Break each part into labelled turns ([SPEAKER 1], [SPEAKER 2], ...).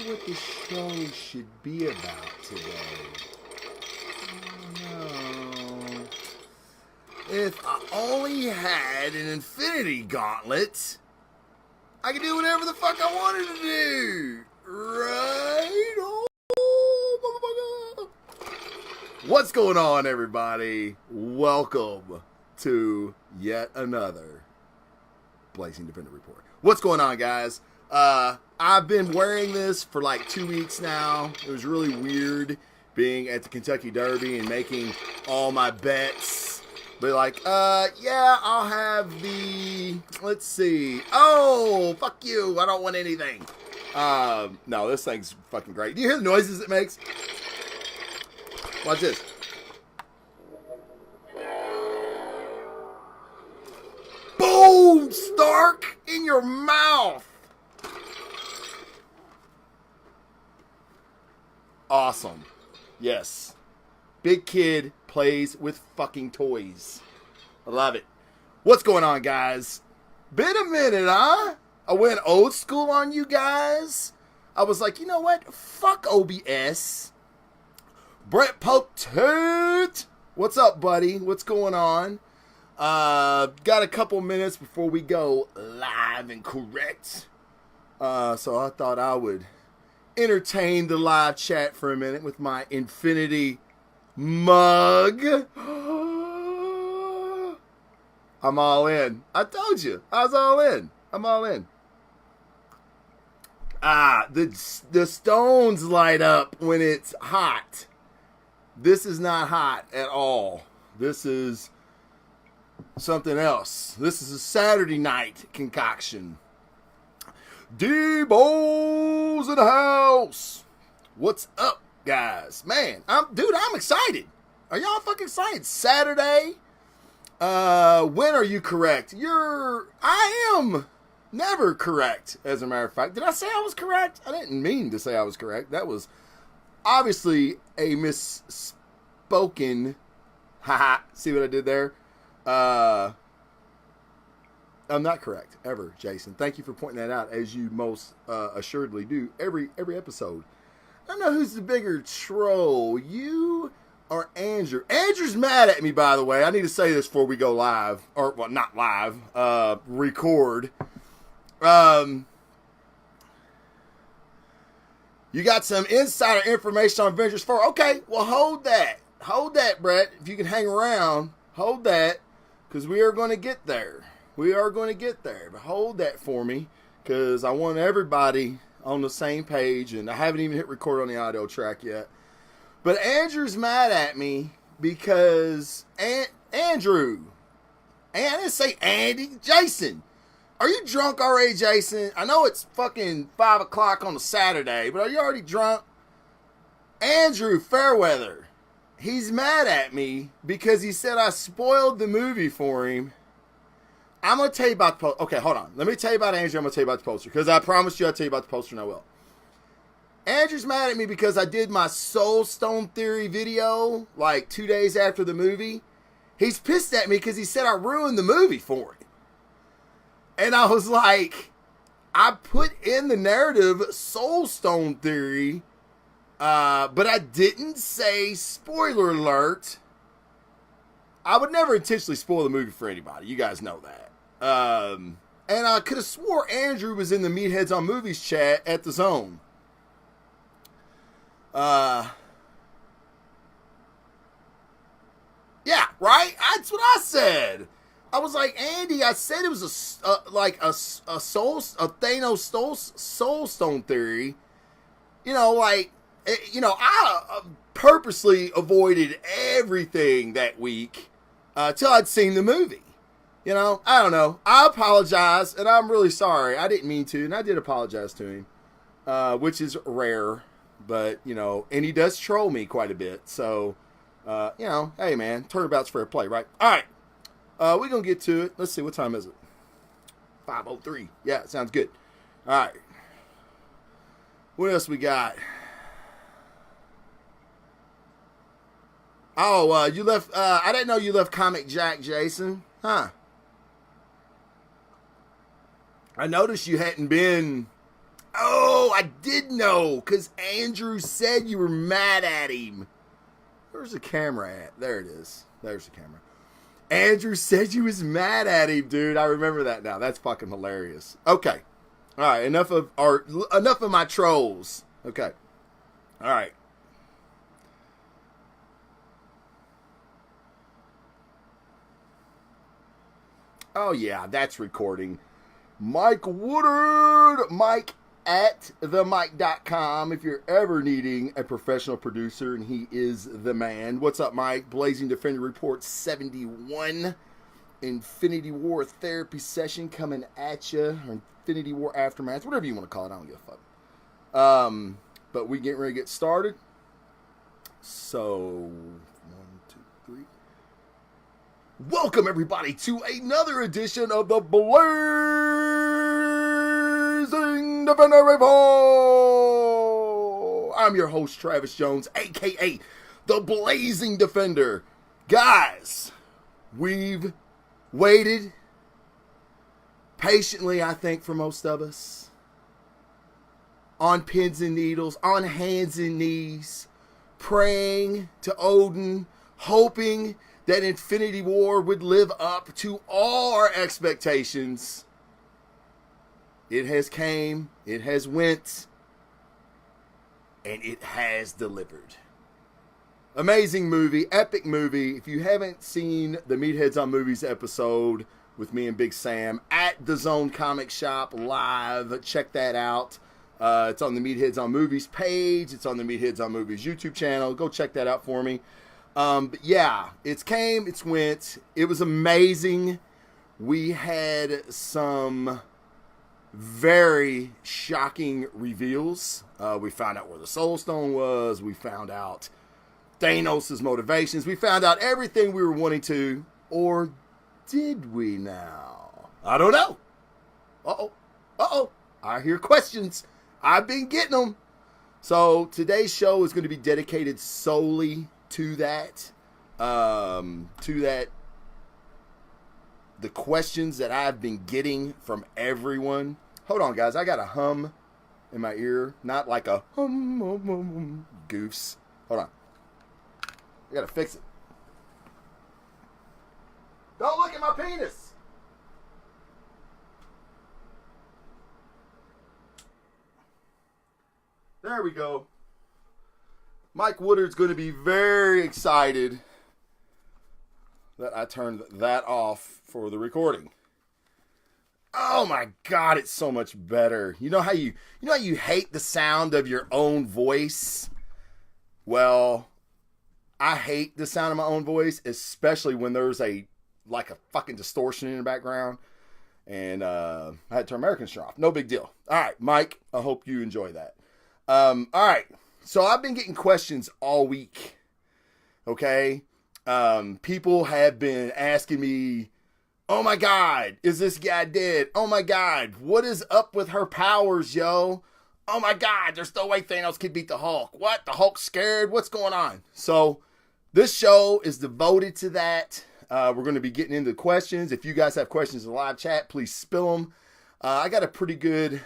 [SPEAKER 1] what the show should be about today. Oh, no. If I only had an Infinity Gauntlet, I could do whatever the fuck I wanted to do. Right? Oh, motherfucker. What's going on, everybody? Welcome to yet another Blazing Defender Report. What's going on, guys? I've been wearing this for like 2 weeks now. It was really weird being at the Kentucky Derby and making all my bets. But like, yeah, I'll have the, let's see. Oh, fuck you. I don't want anything. No, this thing's fucking great. Do you hear the noises it makes? Watch this. Boom, Stark, in your mouth. Awesome. Yes. Big kid plays with fucking toys. I love it. What's going on, guys? Been a minute, huh? I went old school on you guys. I was like, you know what? Fuck OBS. Brett Pope Toot. What's up, buddy? What's going on? Got a couple minutes before we go live and correct. So I thought I would entertain the live chat for a minute with my Infinity mug. I'm all in. I told you. I was all in. I'm all in. The stones light up when it's hot. This is not hot at all. This is something else. This is a Saturday night concoction. Debo's in the house. What's up, guys? Man, I'm excited. Are y'all fucking excited? Saturday. When are you correct? I am never correct, as a matter of fact. Did I say I was correct? I didn't mean to say I was correct. That was obviously a misspoken. Haha. See what I did there? I'm not correct ever, Jason. Thank you for pointing that out, as you most assuredly do every episode. I don't know who's the bigger troll, you or Andrew. Andrew's mad at me, by the way. I need to say this before we go live, or well, not live, record. You got some insider information on Avengers 4. Okay, well, hold that, Brett. If you can hang around, hold that, because we are going to get there. But hold that for me, because I want everybody on the same page, and I haven't even hit record on the audio track yet. But Andrew's mad at me because Andrew, and I didn't say Andy, Jason. Are you drunk already, Jason? I know it's fucking 5 o'clock on a Saturday, but are you already drunk? Andrew Fairweather, he's mad at me because he said I spoiled the movie for him. I'm going to tell you about the poster. Okay, hold on. Let me tell you about Andrew. I'm going to tell you about the poster, because I promised you I'd tell you about the poster, and I will. Andrew's mad at me because I did my Soul Stone Theory video like 2 days after the movie. He's pissed at me because he said I ruined the movie for him. And I was like, I put in the narrative Soul Stone Theory, but I didn't say spoiler alert. I would never intentionally spoil the movie for anybody. You guys know that. And I could have swore Andrew was in the Meatheads on Movies chat at the Zone. Yeah, right? That's what I said. I was like, Andy, I said it was a Thanos Soul Stone Theory. You know, like, you know, I purposely avoided everything that week till I'd seen the movie. You know, I don't know. I apologize, and I'm really sorry. I didn't mean to, and I did apologize to him, which is rare. But, you know, and he does troll me quite a bit. So, you know, hey, man, turnabout's fair play, right? All right. We're going to get to it. Let's see. What time is it? 5:03. Yeah, sounds good. All right. What else we got? Oh, you left. I didn't know you left Comic Jack, Jason. Huh. I noticed you hadn't been. Oh, Oh, I did know, because Andrew said you were mad at him. Where's the camera at? There it is. There's the camera. Andrew said you was mad at him, dude. I remember that now. That's fucking hilarious. Okay. All right, enough of my trolls. Okay. All right. Oh, yeah, that's recording. Mike Woodard, Mike at themike.com if you're ever needing a professional producer, and he is the man. What's up, Mike? Blazing Defender Report 71. Infinity War therapy session coming at you. Or Infinity War Aftermath, whatever you want to call it. I don't give a fuck. But we getting ready to get started. So, 1, 2, 3. Welcome, everybody, to another edition of the Blazing Defender Report. I'm your host, Travis Jones, a.k.a. the Blazing Defender. Guys, we've waited patiently, I think, for most of us, on pins and needles, on hands and knees, praying to Odin, hoping that Infinity War would live up to all our expectations. It has came, it has went, and it has delivered. Amazing movie, epic movie. If you haven't seen the Meatheads on Movies episode with me and Big Sam at the Zone Comic Shop live, check that out. It's on the Meatheads on Movies page. It's on the Meatheads on Movies YouTube channel. Go check that out for me. But yeah, it's came, it's went. It was amazing. We had some very shocking reveals. We found out where the Soul Stone was. We found out Thanos' motivations. We found out everything we were wanting to. Or did we now? I don't know. Uh-oh. I hear questions. I've been getting them. So today's show is going to be dedicated solely to that, the questions that I've been getting from everyone. Hold on, guys. I got a hum in my ear. Not like a hum, goofs. Hold on. I gotta fix it. Don't look at my penis. There we go. Mike Woodard's going to be very excited that I turned that off for the recording. Oh my God, it's so much better. You know how you hate the sound of your own voice? Well, I hate the sound of my own voice, especially when there's a fucking distortion in the background. And I had to turn my air conditioner off. No big deal. All right, Mike, I hope you enjoy that. All right. So I've been getting questions all week, okay? People have been asking me, oh my God, is this guy dead? Oh my God, what is up with her powers, yo? Oh my God, there's no way Thanos could beat the Hulk. What? The Hulk's scared? What's going on? So this show is devoted to that. We're going to be getting into questions. If you guys have questions in the live chat, please spill them. I got a pretty good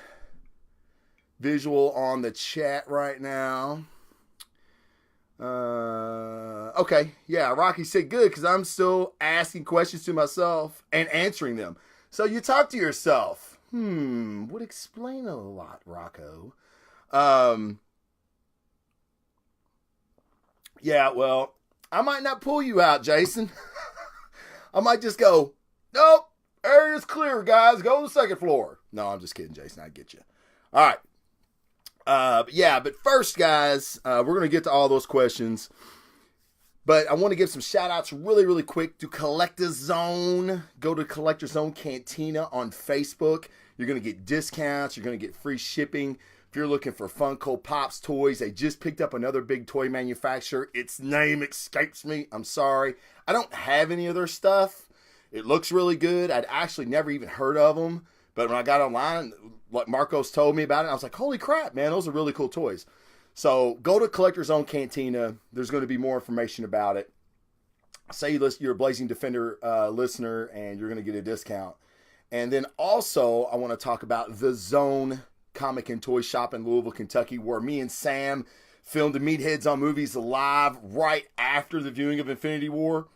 [SPEAKER 1] visual on the chat right now. Okay, yeah, Rocky said good because I'm still asking questions to myself and answering them. So you talk to yourself. Would explain a lot, Rocco. Yeah, well, I might not pull you out, Jason. I might just go, nope, area's clear, guys. Go to the second floor. No, I'm just kidding, Jason. I get you. All right. But first, guys, we're going to get to all those questions. But I want to give some shout outs really, really quick to Collector Zone. Go to Collector Zone Cantina on Facebook. You're going to get discounts. You're going to get free shipping. If you're looking for Funko Pops toys, they just picked up another big toy manufacturer. Its name escapes me. I'm sorry. I don't have any of their stuff. It looks really good. I'd actually never even heard of them. But when I got online, like Marcos told me about it, I was like, holy crap, man, those are really cool toys. So go to Collector Zone Cantina. There's going to be more information about it. Say you're a Blazing Defender listener and you're going to get a discount. And then also, I want to talk about The Zone Comic and Toy Shop in Louisville, Kentucky, where me and Sam filmed the Meatheads on Movies live right after the viewing of Infinity War.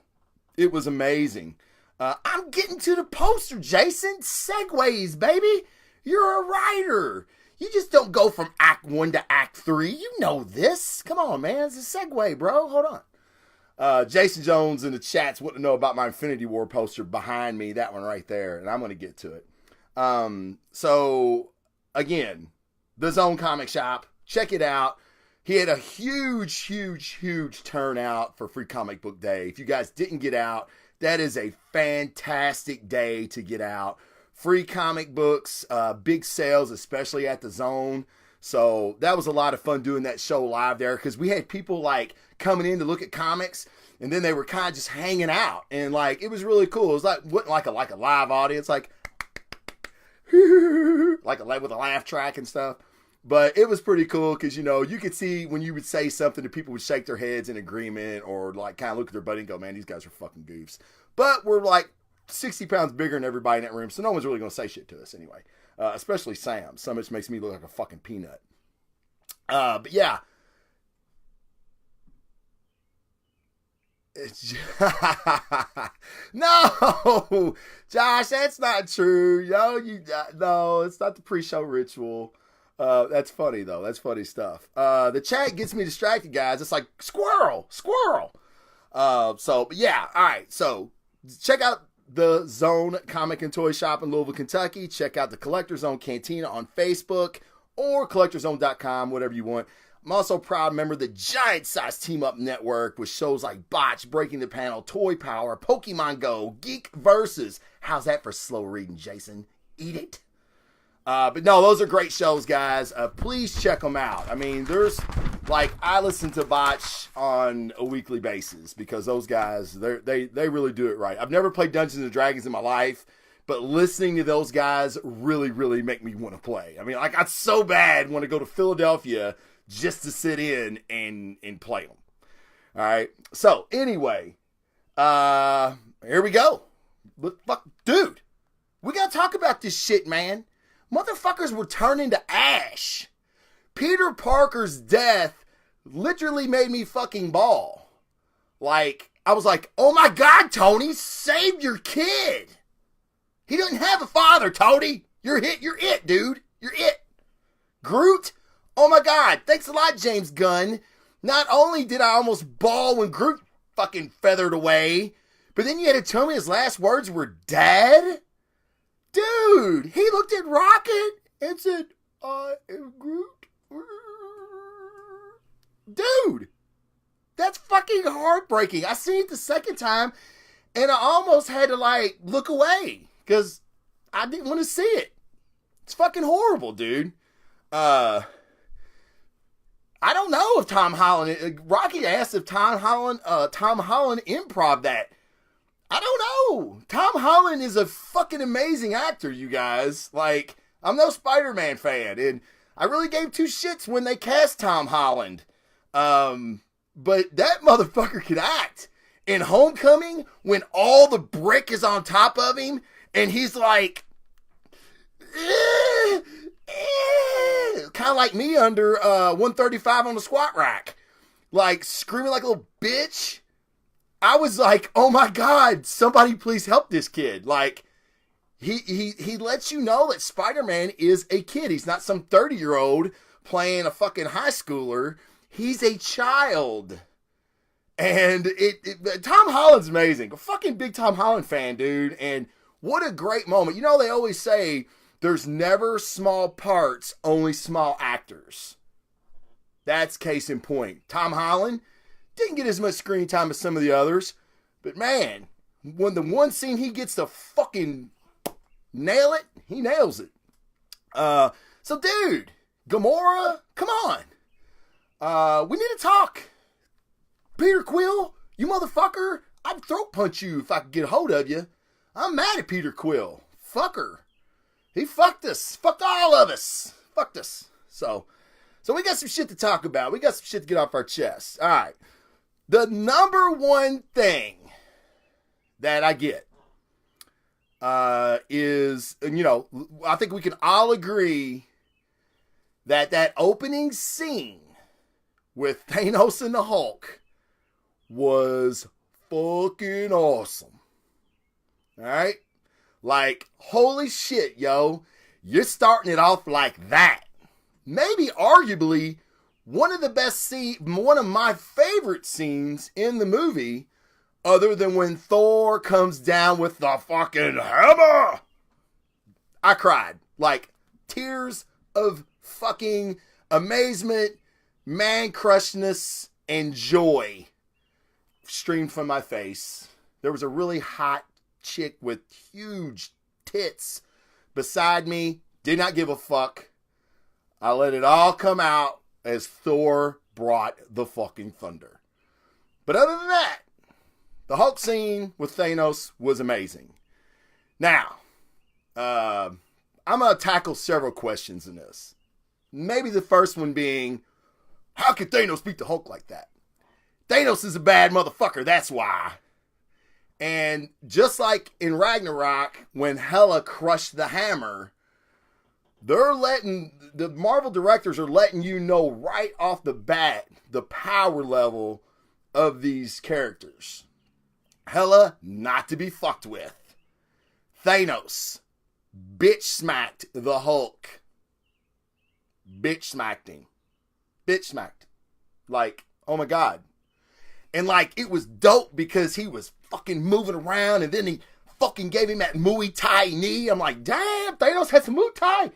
[SPEAKER 1] It was amazing. I'm getting to the poster, Jason. Segues, baby. You're a writer. You just don't go from Act 1 to Act 3. You know this. Come on, man. It's a segue, bro. Hold on. Jason Jones in the chats wanting to know about my Infinity War poster behind me. That one right there. And I'm going to get to it. So, again, The Zone Comic Shop. Check it out. He had a huge turnout for Free Comic Book Day. If you guys didn't get out, that is a fantastic day to get out. Free comic books, big sales, especially at the Zone. So that was a lot of fun doing that show live there because we had people like coming in to look at comics and then they were kind of just hanging out and like it was really cool. It was like a live audience, like with a laugh track and stuff. But it was pretty cool because, you know, you could see when you would say something, the people would shake their heads in agreement or like kind of look at their buddy and go, man, these guys are fucking goofs. But we're like 60 pounds bigger than everybody in that room, so no one's really going to say shit to us anyway. Especially Sam. So much makes me look like a fucking peanut. But yeah. No, Josh, that's not true. Yo, no, it's not the pre-show ritual. That's funny though. That's funny stuff. The chat gets me distracted, guys. It's like squirrel. But yeah. All right. So check out the Zone Comic and Toy Shop in Louisville, Kentucky. Check out the Collector Zone Cantina on Facebook or CollectorZone.com, whatever you want. I'm also a proud member of the Giant Size Team Up Network with shows like Botch, Breaking the Panel, Toy Power, Pokemon Go, Geek Versus. How's that for slow reading, Jason? Eat it. But no, those are great shows, guys. Please check them out. I mean, I listen to Botch on a weekly basis because those guys, they really do it right. I've never played Dungeons and Dragons in my life, but listening to those guys really make me want to play. I mean, I got so bad want to go to Philadelphia just to sit in and play them. All right. So anyway, here we go. Fuck, dude, we got to talk about this shit, man. Motherfuckers were turning to ash. Peter Parker's death literally made me fucking bawl. Like, I was like, oh my God, Tony, save your kid. He doesn't have a father, Tony. You're it, dude. You're it. Groot, oh my God, thanks a lot, James Gunn. Not only did I almost bawl when Groot fucking feathered away, but then you had to tell me his last words were dad? Dude, he looked at Rocket and said, I am Groot. Dude, that's fucking heartbreaking. I seen it the second time and I almost had to like look away because I didn't want to see it. It's fucking horrible, dude. I don't know if Tom Holland, Rocky asked if Tom Holland improv that. I don't know. Tom Holland is a fucking amazing actor, you guys. Like, I'm no Spider-Man fan, and I really gave two shits when they cast Tom Holland. But that motherfucker could act. In Homecoming, when all the brick is on top of him, and he's like, kind of like me under 135 on the squat rack, like screaming like a little bitch. I was like, oh my God, somebody please help this kid. Like, he lets you know that Spider-Man is a kid. He's not some 30-year-old playing a fucking high schooler. He's a child. And Tom Holland's amazing. A fucking big Tom Holland fan, dude. And what a great moment. You know, they always say there's never small parts, only small actors. That's case in point. Tom Holland didn't get as much screen time as some of the others, but man, when the one scene he gets to fucking nail it, he nails it. So dude, Gamora, come on. We need to talk. Peter Quill, you motherfucker, I'd throat punch you if I could get a hold of you. I'm mad at Peter Quill. Fucker. He fucked us. Fucked all of us. Fucked us. So we got some shit to talk about. We got some shit to get off our chest. All right. The number one thing that I get is, you know, I think we can all agree that opening scene with Thanos and the Hulk was fucking awesome. All right? Like, holy shit, yo. You're starting it off like that. Maybe arguably one of the best scenes, one of my favorite scenes in the movie, other than when Thor comes down with the fucking hammer. I cried. Like, tears of fucking amazement, man-crushedness, and joy streamed from my face. There was a really hot chick with huge tits beside me. Did not give a fuck. I let it all come out as Thor brought the fucking thunder. But other than that, the Hulk scene with Thanos was amazing. Now, I'm going to tackle several questions in this. Maybe the first one being, how could Thanos beat the Hulk like that? Thanos is a bad motherfucker, that's why. And just like in Ragnarok, when Hela crushed the hammer, the Marvel directors are letting you know right off the bat the power level of these characters. Hela, not to be fucked with. Thanos, bitch smacked the Hulk. Bitch smacked him. Bitch smacked. Like, oh my God. And like, it was dope because he was fucking moving around and then he fucking gave him that Muay Thai knee. I'm like, damn, Thanos had some Muay Thai.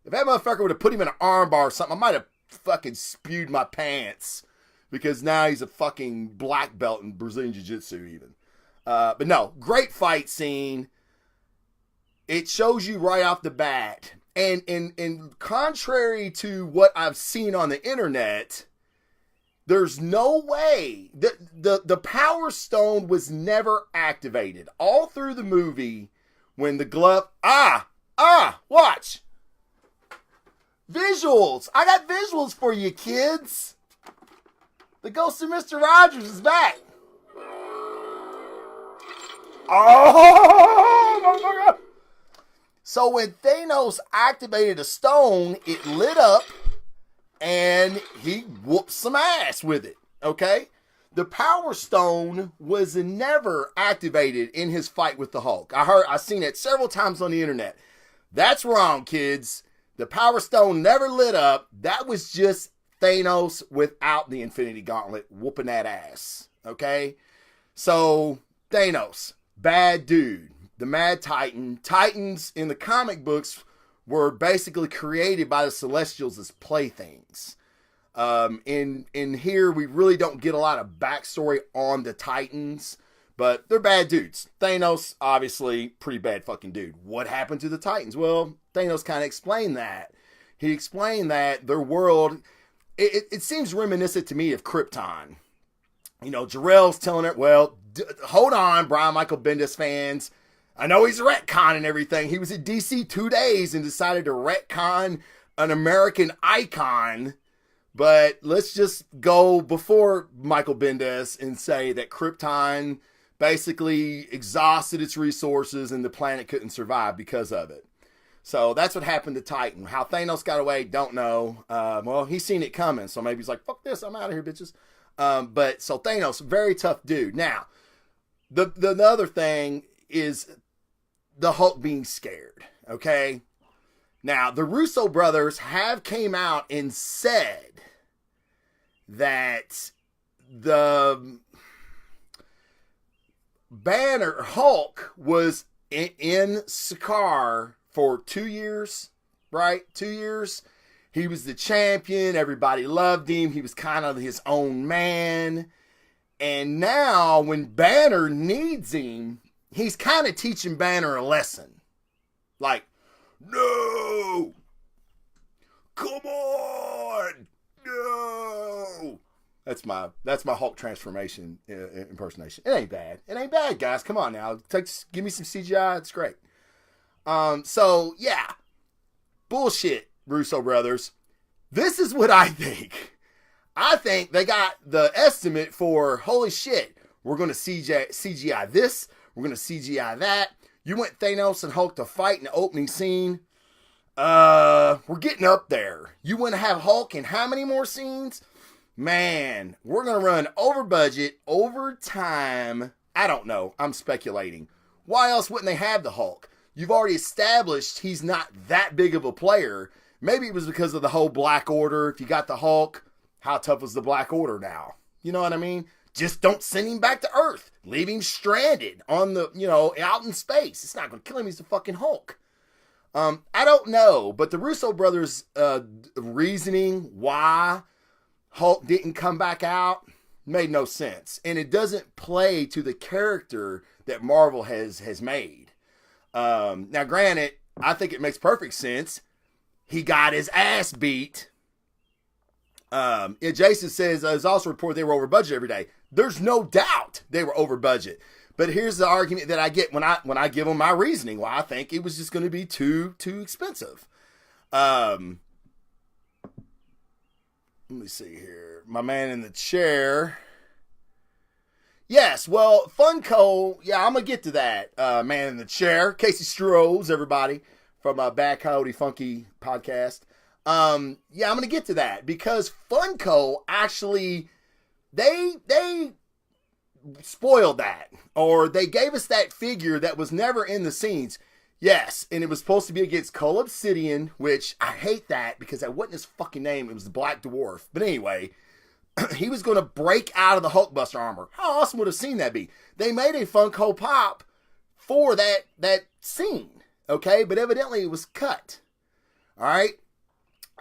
[SPEAKER 1] If that motherfucker would have put him in an arm bar or something, I might have fucking spewed my pants. Because now he's a fucking black belt in Brazilian Jiu-Jitsu even. But no, great fight scene. It shows you right off the bat. And contrary to what I've seen on the internet, there's no way. The Power Stone was never activated. All through the movie, when the glove... watch. Visuals. I got visuals for you, kids. The ghost of Mr. Rogers is back. Oh, my God. So when Thanos activated a stone, it lit up and he whooped some ass with it. Okay? The Power Stone was never activated in his fight with the Hulk. I've seen it several times on the internet. That's wrong, kids. The Power Stone never lit up. That was just Thanos without the Infinity Gauntlet whooping that ass. Okay? So, Thanos, bad dude. The Mad Titan. Titans in the comic books were basically created by the Celestials as playthings. In here, we really don't get a lot of backstory on the Titans, but they're bad dudes. Thanos, obviously, pretty bad fucking dude. What happened to the Titans? Well, Thanos kind of explained that. He explained that their world, it seems reminiscent to me of Krypton. You know, Jarrell's telling it, well, hold on, Brian Michael Bendis fans. I know he's retconning everything. He was at DC 2 days and decided to retcon an American icon. But let's just go before Michael Bendis and say that Krypton basically exhausted its resources and the planet couldn't survive because of it. So that's what happened to Titan. How Thanos got away, don't know. Well, he's seen it coming, so maybe he's like, fuck this, I'm out of here, bitches. But so Thanos, very tough dude. Now, the other thing is the Hulk being scared, okay? Now, the Russo brothers have came out and said that the Banner Hulk was in Sakaar for 2 years, right? 2 years. He was the champion. Everybody loved him. He was kind of his own man. And now when Banner needs him, he's kind of teaching Banner a lesson. Like, no! Come on! No! That's my Hulk transformation impersonation. It ain't bad. It ain't bad, guys. Come on now. Give me some CGI. It's great. So, yeah. Bullshit, Russo brothers. This is what I think. I think they got the estimate for, holy shit, we're going to CGI this. We're going to CGI that. You want Thanos and Hulk to fight in the opening scene. we're getting up there. You want to have Hulk in how many more scenes? Man, we're going to run over budget, over time. I don't know. I'm speculating. Why else wouldn't they have the Hulk? You've already established he's not that big of a player. Maybe it was because of the whole Black Order. If you got the Hulk, how tough is the Black Order now? You know what I mean? Just don't send him back to Earth. Leave him stranded on the, out in space. It's not going to kill him. He's the fucking Hulk. I don't know, but the Russo brothers' reasoning why Hulk didn't come back out made no sense. And it doesn't play to the character that Marvel has made. Now, granted, I think it makes perfect sense. He got his ass beat. Jason says, it's also reported they were over budget every day. There's no doubt they were over budget. But here's the argument that I get when I give them my reasoning why I think it was just going to be too expensive. Let me see here. My man in the chair. Yes, well, Funko, yeah, I'm going to get to that. Man in the chair. Casey Strohs, everybody, from Bad Coyote Funky podcast. Yeah, I'm going to get to that because Funko actually, they spoiled that, or they gave us that figure that was never in the scenes. Yes, and it was supposed to be against Cole Obsidian, which I hate that because that wasn't his fucking name. It was the Black Dwarf. But anyway, he was going to break out of the Hulkbuster armor. How awesome would have seen that be? They made a Funko Pop for that scene, okay? But evidently it was cut. All right?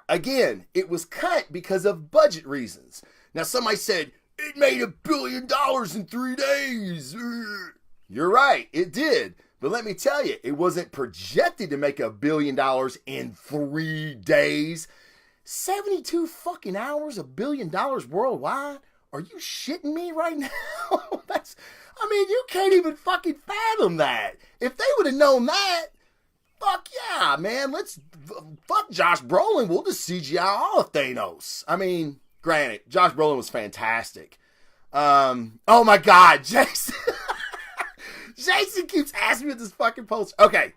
[SPEAKER 1] Again, it was cut because of budget reasons. Now, somebody said, it made $1 billion in 3 days. You're right, it did. But let me tell you, it wasn't projected to make $1 billion in 3 days. 72 fucking hours, $1 billion worldwide? Are you shitting me right now? You can't even fucking fathom that. If they would have known that, fuck yeah, man. Fuck Josh Brolin. We'll just CGI all of Thanos. Granted, Josh Brolin was fantastic. Oh my God, Jason. Jason keeps asking me this fucking poster. Okay,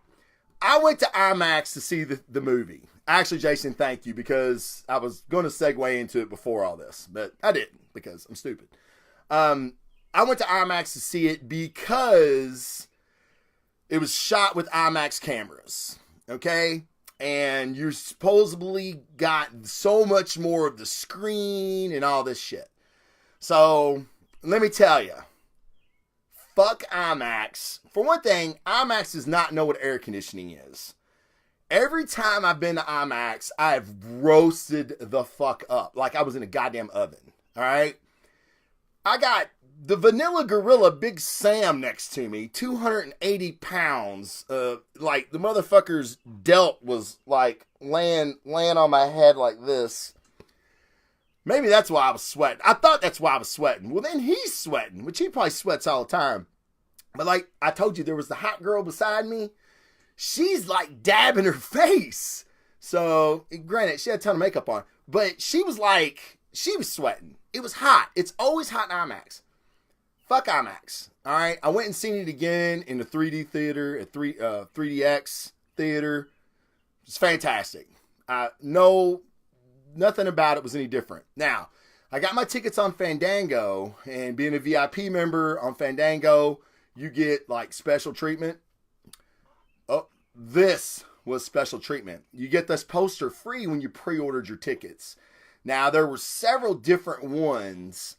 [SPEAKER 1] I went to IMAX to see the movie. Actually, Jason, thank you, because I was going to segue into it before all this, but I didn't because I'm stupid. I went to IMAX to see it because it was shot with IMAX cameras, okay? And you supposedly got so much more of the screen and all this shit. So, let me tell you. Fuck IMAX. For one thing, IMAX does not know what air conditioning is. Every time I've been to IMAX, I've roasted the fuck up. Like I was in a goddamn oven. Alright? I got the Vanilla Gorilla Big Sam next to me, 280 pounds. Like the motherfucker's delt was like laying on my head like this. Maybe that's why I was sweating. I thought that's why I was sweating. Well, then he's sweating, which he probably sweats all the time. But like I told you, there was the hot girl beside me. She's like dabbing her face. So, granted, she had a ton of makeup on. But she was sweating. It was hot. It's always hot in IMAX. Fuck IMAX. All right. I went and seen it again in the 3D theater at 3DX theater. It's fantastic. Nothing about it was any different. Now, I got my tickets on Fandango, and being a VIP member on Fandango, you get like special treatment. Oh, this was special treatment. You get this poster free when you pre-ordered your tickets. Now, there were several different ones.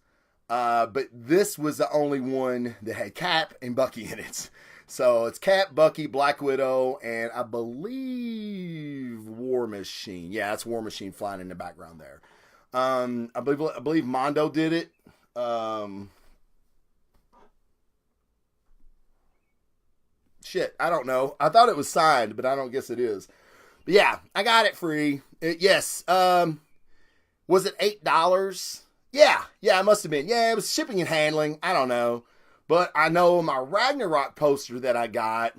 [SPEAKER 1] But this was the only one that had Cap and Bucky in it. So it's Cap, Bucky, Black Widow, and I believe War Machine. Yeah, that's War Machine flying in the background there. I believe Mondo did it. Shit, I don't know. I thought it was signed, but I don't guess it is. But yeah, I got it free. Yes. Was it $8? Yeah, it must have been. Yeah, it was shipping and handling. I don't know. But I know my Ragnarok poster that I got,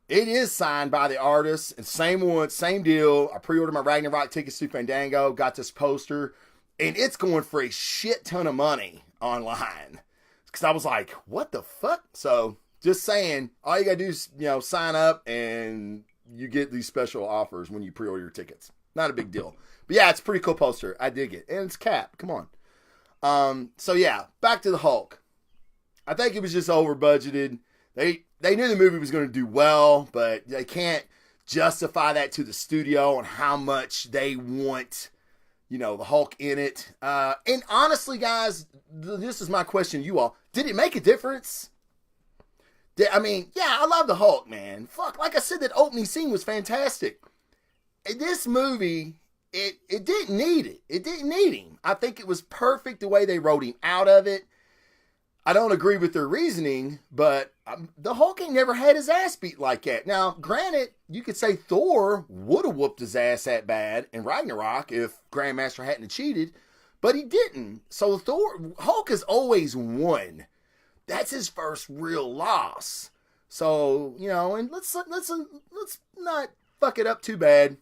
[SPEAKER 1] it is signed by the artist. And same one, same deal. I pre-ordered my Ragnarok tickets through Fandango, got this poster, and it's going for a shit ton of money online. Because I was like, what the fuck? So, just saying, all you got to do is, sign up and you get these special offers when you pre-order your tickets. Not a big deal. But yeah, it's a pretty cool poster. I dig it. And it's Cap. Come on. So yeah, back to the Hulk. I think it was just over budgeted. They knew the movie was going to do well, but they can't justify that to the studio on how much they want, you know, the Hulk in it. And honestly, guys, this is my question to you all. Did it make a difference? I mean, yeah, I love the Hulk, man. Fuck, like I said, that opening scene was fantastic. This movie, it didn't need it. It didn't need him. I think it was perfect the way they wrote him out of it. I don't agree with their reasoning, but the Hulk ain't never had his ass beat like that. Now, granted, you could say Thor would have whooped his ass that bad in Ragnarok if Grandmaster hadn't cheated, but he didn't. So Hulk has always won. That's his first real loss. So, you know, and let's not fuck it up too bad.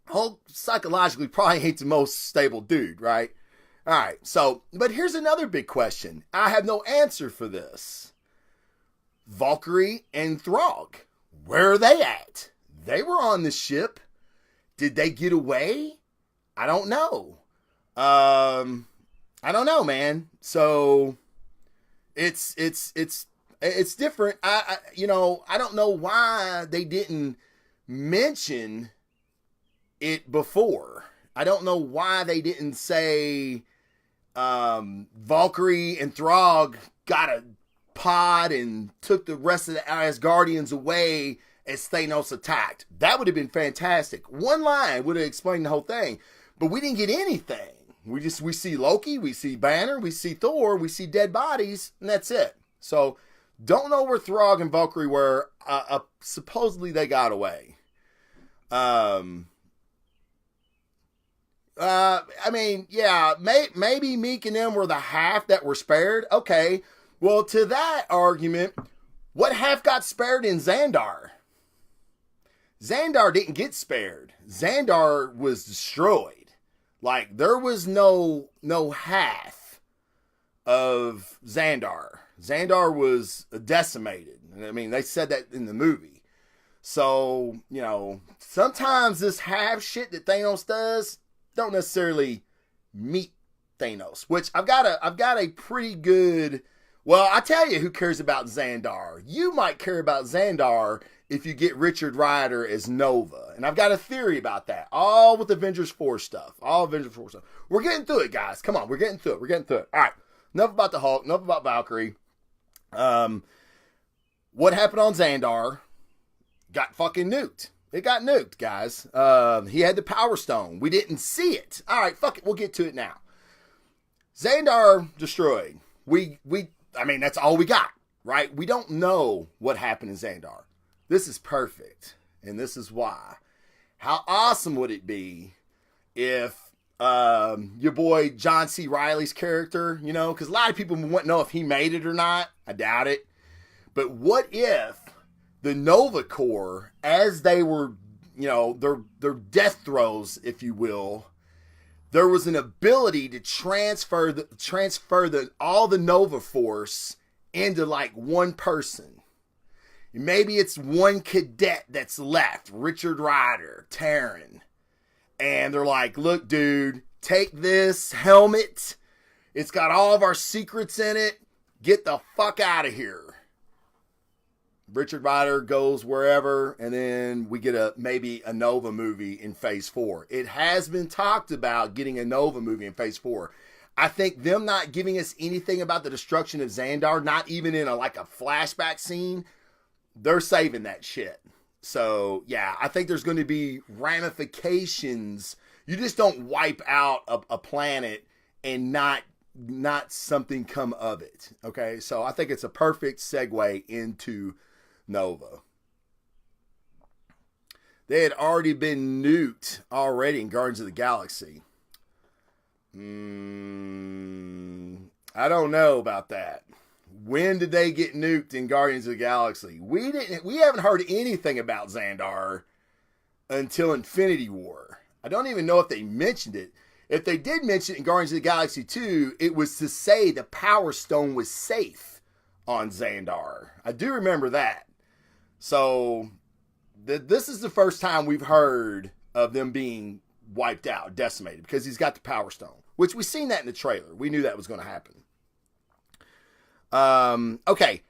[SPEAKER 1] Hulk psychologically probably ain't the most stable dude, right? All right, so, but here's another big question. I have no answer for this. Valkyrie and Throg, where are they at? They were on the ship. Did they get away? I don't know. I don't know, man. So it's different. I don't know why they didn't mention it before. I don't know why they didn't say Valkyrie and Throg got a pod and took the rest of the Asgardians away as Thanos attacked. That would have been fantastic. One line would have explained the whole thing, but we didn't get anything. We see Loki, we see Banner, we see Thor, we see dead bodies, and that's it. So don't know where Throg and Valkyrie were. Supposedly they got away. I mean, yeah, maybe Meek and them were the half that were spared. Okay, well, to that argument, what half got spared in Xandar? Xandar didn't get spared. Xandar was destroyed. Like, there was no half of Xandar. Xandar was decimated. I mean, they said that in the movie. So, you know, sometimes this half shit that Thanos does don't necessarily meet Thanos, which I've got a pretty good, well, I tell you who cares about Xandar. You might care about Xandar if you get Richard Rider as Nova. And I've got a theory about that. All with Avengers 4 stuff. We're getting through it, guys. Come on, we're getting through it. All right. Enough about the Hulk. Enough about Valkyrie. What happened on Xandar got fucking nuked. It got nuked, guys. He had the Power Stone. We didn't see it. All right, fuck it. We'll get to it now. Xandar destroyed. I mean, that's all we got, right? We don't know what happened in Xandar. This is perfect, and this is why. How awesome would it be if your boy John C. Reilly's character, you know, because a lot of people wouldn't know if he made it or not. I doubt it. But what if the Nova Corps, as they were, you know, their death throes, if you will, there was an ability to transfer all the Nova Force into like one person. Maybe it's one cadet that's left, Richard Rider, Terran. And they're like, look, dude, take this helmet. It's got all of our secrets in it. Get the fuck out of here. Richard Rider goes wherever, and then we get maybe a Nova movie in Phase 4. It has been talked about getting a Nova movie in Phase 4. I think them not giving us anything about the destruction of Xandar, not even in a flashback scene, they're saving that shit. So, yeah, I think there's going to be ramifications. You just don't wipe out a planet and not something come of it. Okay, so I think it's a perfect segue into Nova. They had already been nuked already in Guardians of the Galaxy. I don't know about that. When did they get nuked in Guardians of the Galaxy? We haven't heard anything about Xandar until Infinity War. I don't even know if they mentioned it. If they did mention it in Guardians of the Galaxy 2, it was to say the Power Stone was safe on Xandar. I do remember that. So this is the first time we've heard of them being wiped out, decimated, because he's got the Power Stone, which we seen that in the trailer. We knew that was going to happen. Okay.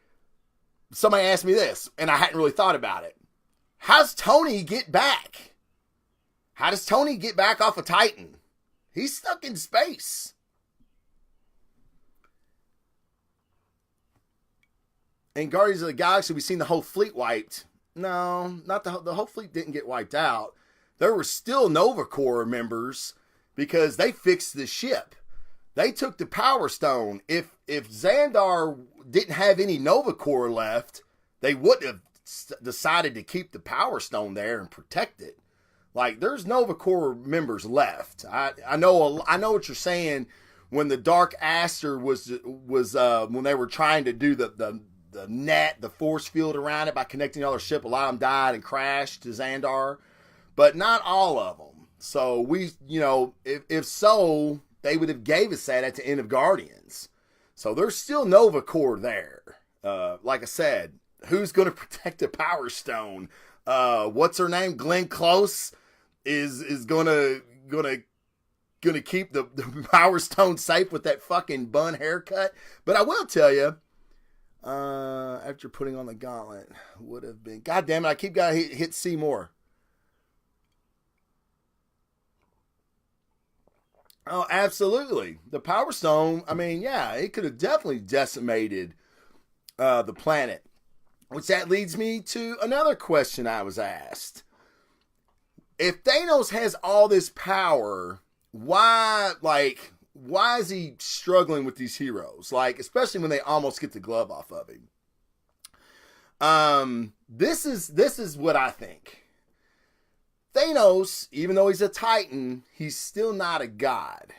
[SPEAKER 1] Somebody asked me this, and I hadn't really thought about it. How's Tony get back? How does Tony get back off of Titan? He's stuck in space. In Guardians of the Galaxy, we've seen the whole fleet wiped. No, not the whole fleet didn't get wiped out. There were still Nova Corps members because they fixed the ship. They took the Power Stone. If Xandar didn't have any Nova Corps left, they wouldn't have decided to keep the Power Stone there and protect it. Like, there's Nova Corps members left. I know what you're saying. When the Dark Aster was when they were trying to do the net, the force field around it by connecting the other ship, a lot of them died and crashed to Xandar, but not all of them. So if so, they would have gave us that at the end of Guardians. So there's still Nova Corps there. Like I said, who's going to protect the Power Stone? What's her name? Glenn Close is gonna keep the Power Stone safe with that fucking bun haircut. But I will tell you, after putting on the gauntlet, would have been. God damn it! I keep gotta hit C more. Oh, absolutely. The Power Stone. I mean, yeah, it could have definitely decimated the planet. Which that leads me to another question I was asked. If Thanos has all this power, why is he struggling with these heroes? Like, especially when they almost get the glove off of him. This is what I think. Thanos, even though he's a Titan, he's still not a god.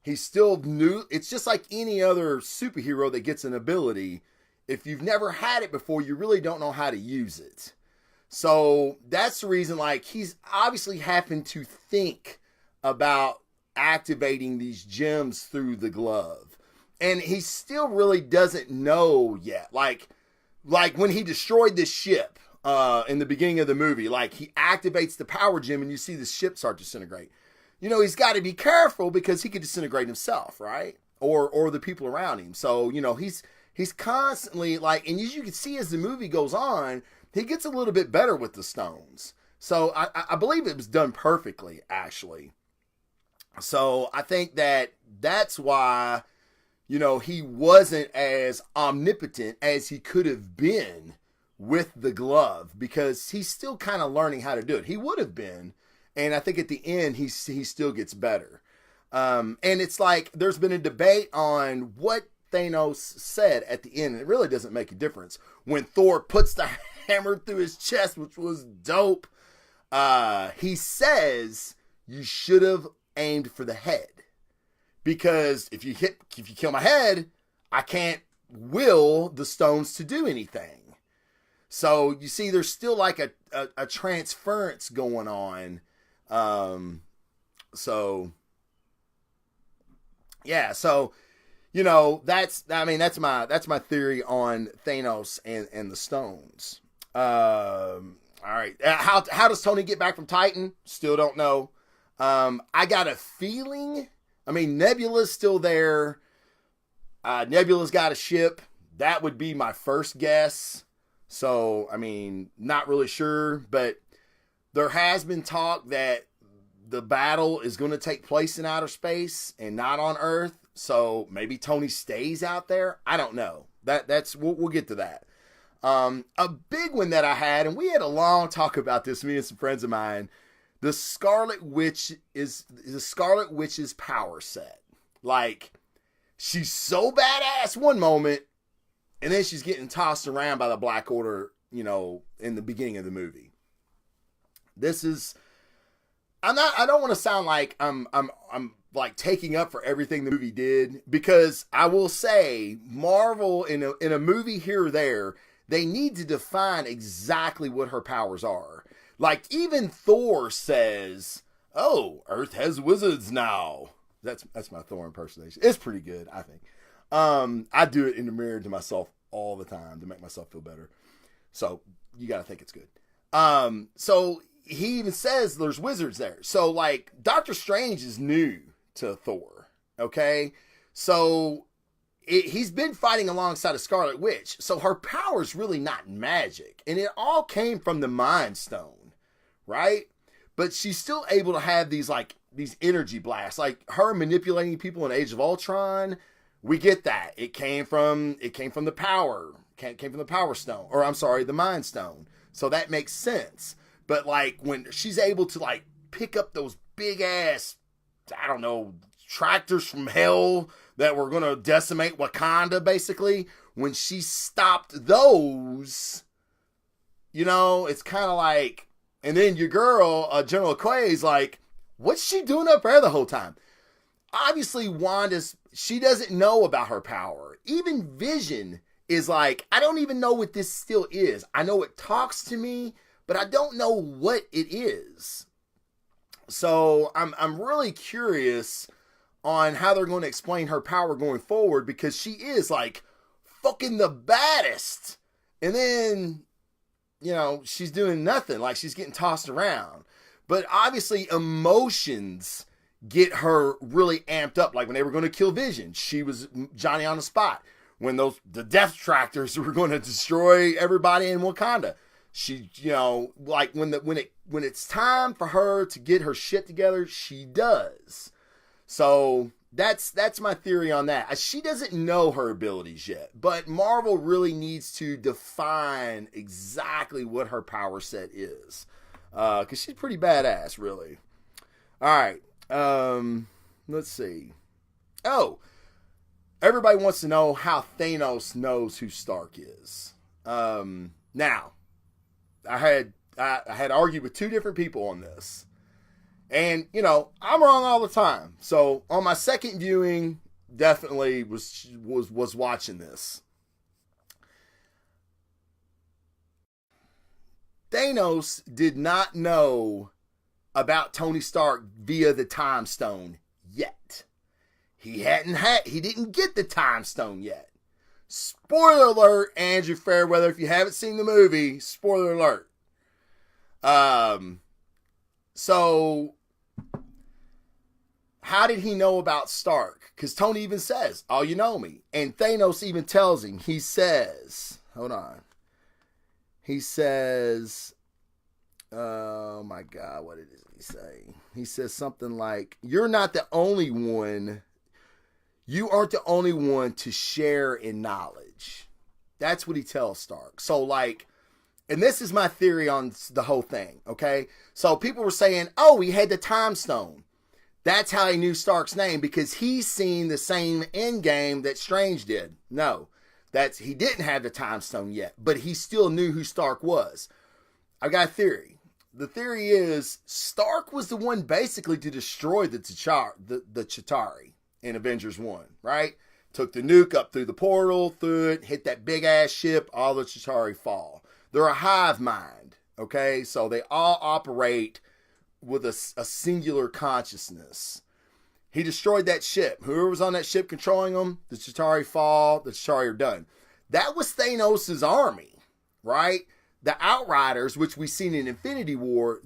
[SPEAKER 1] He's still new. It's just like any other superhero that gets an ability. If you've never had it before, you really don't know how to use it. So that's the reason, like, he's obviously having to think about activating these gems through the glove. And he still really doesn't know yet. Like when he destroyed this ship in the beginning of the movie, like, he activates the power gem and you see the ship start to disintegrate. He's got to be careful because he could disintegrate himself, right? Or the people around him. So, he's constantly, like, and as you can see as the movie goes on, he gets a little bit better with the stones. So I believe it was done perfectly, actually. So I think that's why, he wasn't as omnipotent as he could have been with the glove, because he's still kind of learning how to do it. He would have been, and I think at the end he still gets better. And it's like there's been a debate on what Thanos said at the end, and it really doesn't make a difference. When Thor puts the hammer through his chest, which was dope, he says you should have aimed for the head, because if you kill my head, I can't will the stones to do anything. So you see, there's still like a transference going on. So yeah, so that's my theory on Thanos and the stones. All right, how does Tony get back from Titan? Still don't know. I got a feeling. I mean, Nebula's still there. Nebula's got a ship. That would be my first guess. So, I mean, not really sure, but there has been talk that the battle is going to take place in outer space and not on Earth. So maybe Tony stays out there. I don't know. We'll get to that. A big one that I had, and we had a long talk about this, me and some friends of mine. The Scarlet Witch's power set. Like, she's so badass one moment, and then she's getting tossed around by the Black Order, in the beginning of the movie. I don't want to sound like I'm like taking up for everything the movie did, because I will say Marvel in a movie here or there, they need to define exactly what her powers are. Like, even Thor says, "Oh, Earth has wizards now." That's my Thor impersonation. It's pretty good, I think. I do it in the mirror to myself all the time to make myself feel better. So you got to think it's good. So he even says there's wizards there. So like Doctor Strange is new to Thor. Okay. So he's been fighting alongside a Scarlet Witch. So her power is really not magic. And it all came from the Mind Stone, right? But she's still able to have these energy blasts, like her manipulating people in Age of Ultron. We get that. It came from the power. Came from the Power Stone. Or I'm sorry, the Mind Stone. So that makes sense. But like when she's able to like pick up those big ass, I don't know, tractors from hell that were going to decimate Wakanda, basically, when she stopped those, it's kind of like, and then your girl, General Quay's like, what's she doing up there the whole time? Obviously, she doesn't know about her power. Even Vision is like, I don't even know what this still is. I know it talks to me, but I don't know what it is. So I'm really curious on how they're going to explain her power going forward, because she is like fucking the baddest. And then, she's doing nothing. Like she's getting tossed around. But obviously emotions get her really amped up. Like when they were going to kill Vision, she was Johnny on the spot. When the Death Tractors were going to destroy everybody in Wakanda, she, like when it's time for her to get her shit together, she does. So that's my theory on that. She doesn't know her abilities yet, but Marvel really needs to define exactly what her power set is, because she's pretty badass, really. All right, let's see. Oh, everybody wants to know how Thanos knows who Stark is. Now, I had argued with two different people on this. And, I'm wrong all the time. So on my second viewing, definitely was watching this. Thanos did not know about Tony Stark via the Time Stone yet. He didn't get the Time Stone yet. Spoiler alert, Andrew Fairweather, if you haven't seen the movie, spoiler alert. So, how did he know about Stark? Because Tony even says, oh, you know me. And Thanos even tells him, he says, hold on. He says, oh my God, what did he say? He says something like, you aren't the only one to share in knowledge. That's what he tells Stark. So like, and this is my theory on the whole thing, okay? So people were saying, oh, he had the Time Stone. That's how he knew Stark's name, because he's seen the same end game that Strange did. No, he didn't have the Time Stone yet, but he still knew who Stark was. I've got a theory. The theory is Stark was the one basically to destroy the Chitauri in Avengers 1, right? Took the nuke up through the portal, through it, hit that big ass ship, all the Chitauri fall. They're a hive mind, okay? So they all operate with a singular consciousness. He destroyed that ship. Whoever was on that ship controlling them, the Chitauri fall, the Chitauri are done. That was Thanos' army, right? The Outriders, which we've seen in Infinity War,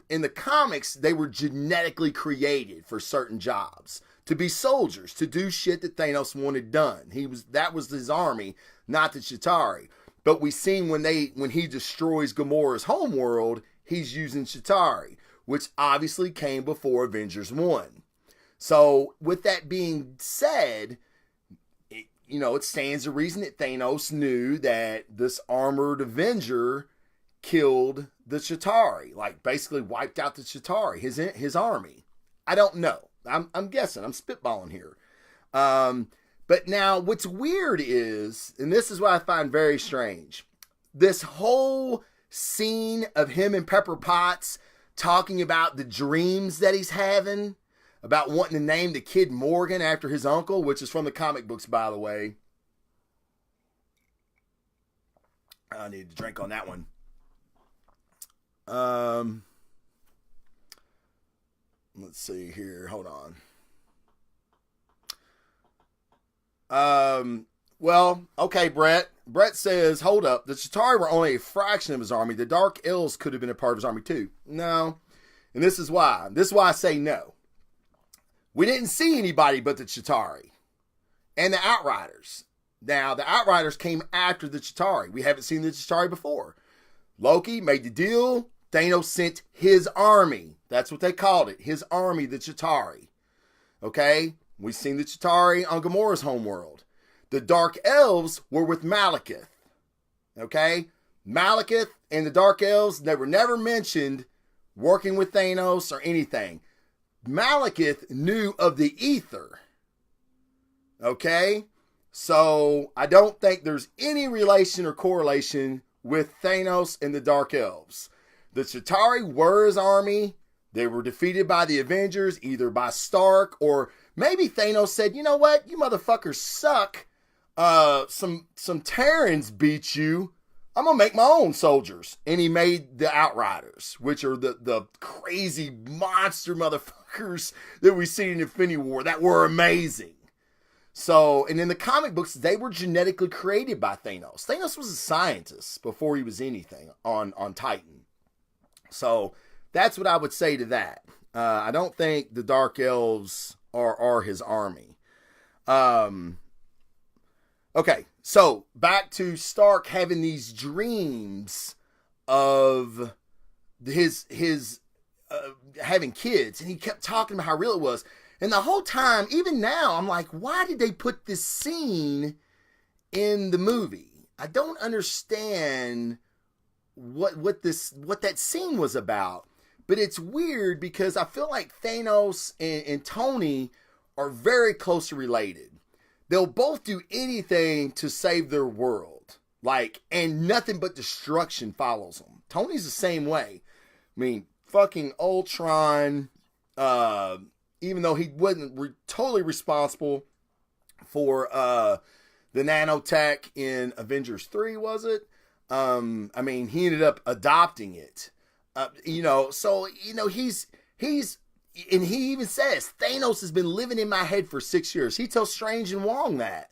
[SPEAKER 1] in the comics, they were genetically created for certain jobs. To be soldiers, to do shit that Thanos wanted done. That was his army, not the Chitauri. But we seen when he destroys Gamora's homeworld, he's using Chitauri, which obviously came before Avengers 1. So with that being said, it stands to reason that Thanos knew that this armored Avenger killed the Chitauri, like basically wiped out the Chitauri, his army. I don't know. I'm guessing. I'm spitballing here. But now what's weird is, and this is what I find very strange, this whole scene of him and Pepper Potts talking about the dreams that he's having, about wanting to name the kid Morgan after his uncle, which is from the comic books, by the way. I need to drink on that one. Let's see here. Hold on. Well, okay, Brett. Brett says, hold up, the Chitauri were only a fraction of his army. The Dark Elves could have been a part of his army too. No. And this is why. This is why I say no. We didn't see anybody but the Chitauri and the Outriders. Now, the Outriders came after the Chitauri. We haven't seen the Chitauri before. Loki made the deal. Thanos sent his army. That's what they called it. His army, the Chitauri. Okay? We've seen the Chitauri on Gamora's homeworld. The Dark Elves were with Malekith. Okay? Malekith and the Dark Elves, they were never mentioned working with Thanos or anything. Malekith knew of the ether. Okay? So, I don't think there's any relation or correlation with Thanos and the Dark Elves. The Chitauri were his army. They were defeated by the Avengers, either by Stark or maybe Thanos said, you know what? You motherfuckers suck. Some Terrans beat you. I'm going to make my own soldiers. And he made the Outriders, which are the crazy monster motherfuckers that we see in Infinity War that were amazing. So, and in the comic books, they were genetically created by Thanos. Thanos was a scientist before he was anything on Titan. So, that's what I would say to that. I don't think the Dark Elves are his army. Okay, so back to Stark having these dreams of his having kids, and he kept talking about how real it was. And the whole time, even now, I'm like, why did they put this scene in the movie? I don't understand what that scene was about. But it's weird because I feel like Thanos and Tony are very closely related. They'll both do anything to save their world. And nothing but destruction follows them. Tony's the same way. I mean, fucking Ultron, even though he wasn't totally responsible for the nanotech in Avengers 3, was it? I mean, he ended up adopting it. He's, and he even says, Thanos has been living in my head for 6 years. He tells Strange and Wong that.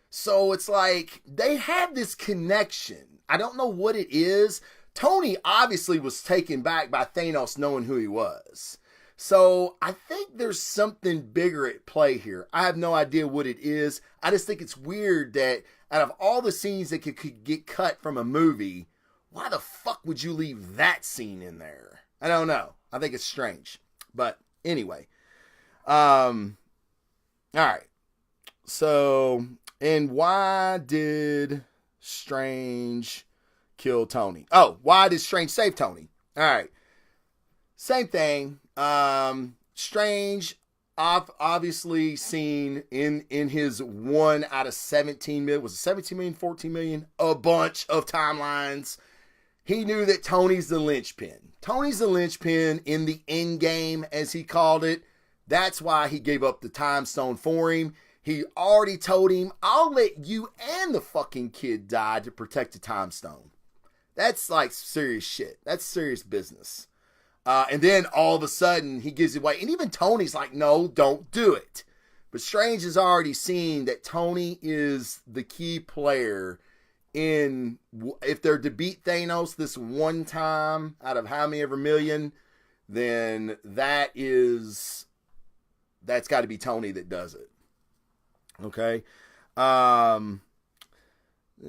[SPEAKER 1] So it's like, they have this connection. I don't know what it is. Tony obviously was taken back by Thanos knowing who he was. So I think there's something bigger at play here. I have no idea what it is. I just think it's weird that out of all the scenes that could get cut from a movie, why the fuck would you leave that scene in there? I don't know. I think it's strange. But anyway. All right. So, and why did Strange kill Tony? Oh, why did Strange save Tony? All right. Same thing. Strange, obviously seen in his 1 out of 17 million. Was it 17 million, 14 million? A bunch of timelines. He knew that Tony's the linchpin. Tony's the linchpin in the end game, as he called it. That's why he gave up the time stone for him. He already told him, I'll let you and the fucking kid die to protect the time stone. That's like serious shit. That's serious business. And then all of a sudden he gives it away. And even Tony's like, no, don't do it. But Strange has already seen that Tony is the key player in, if they're to beat Thanos this one time out of how many ever million, then that's got to be Tony that does it. Okay. Let's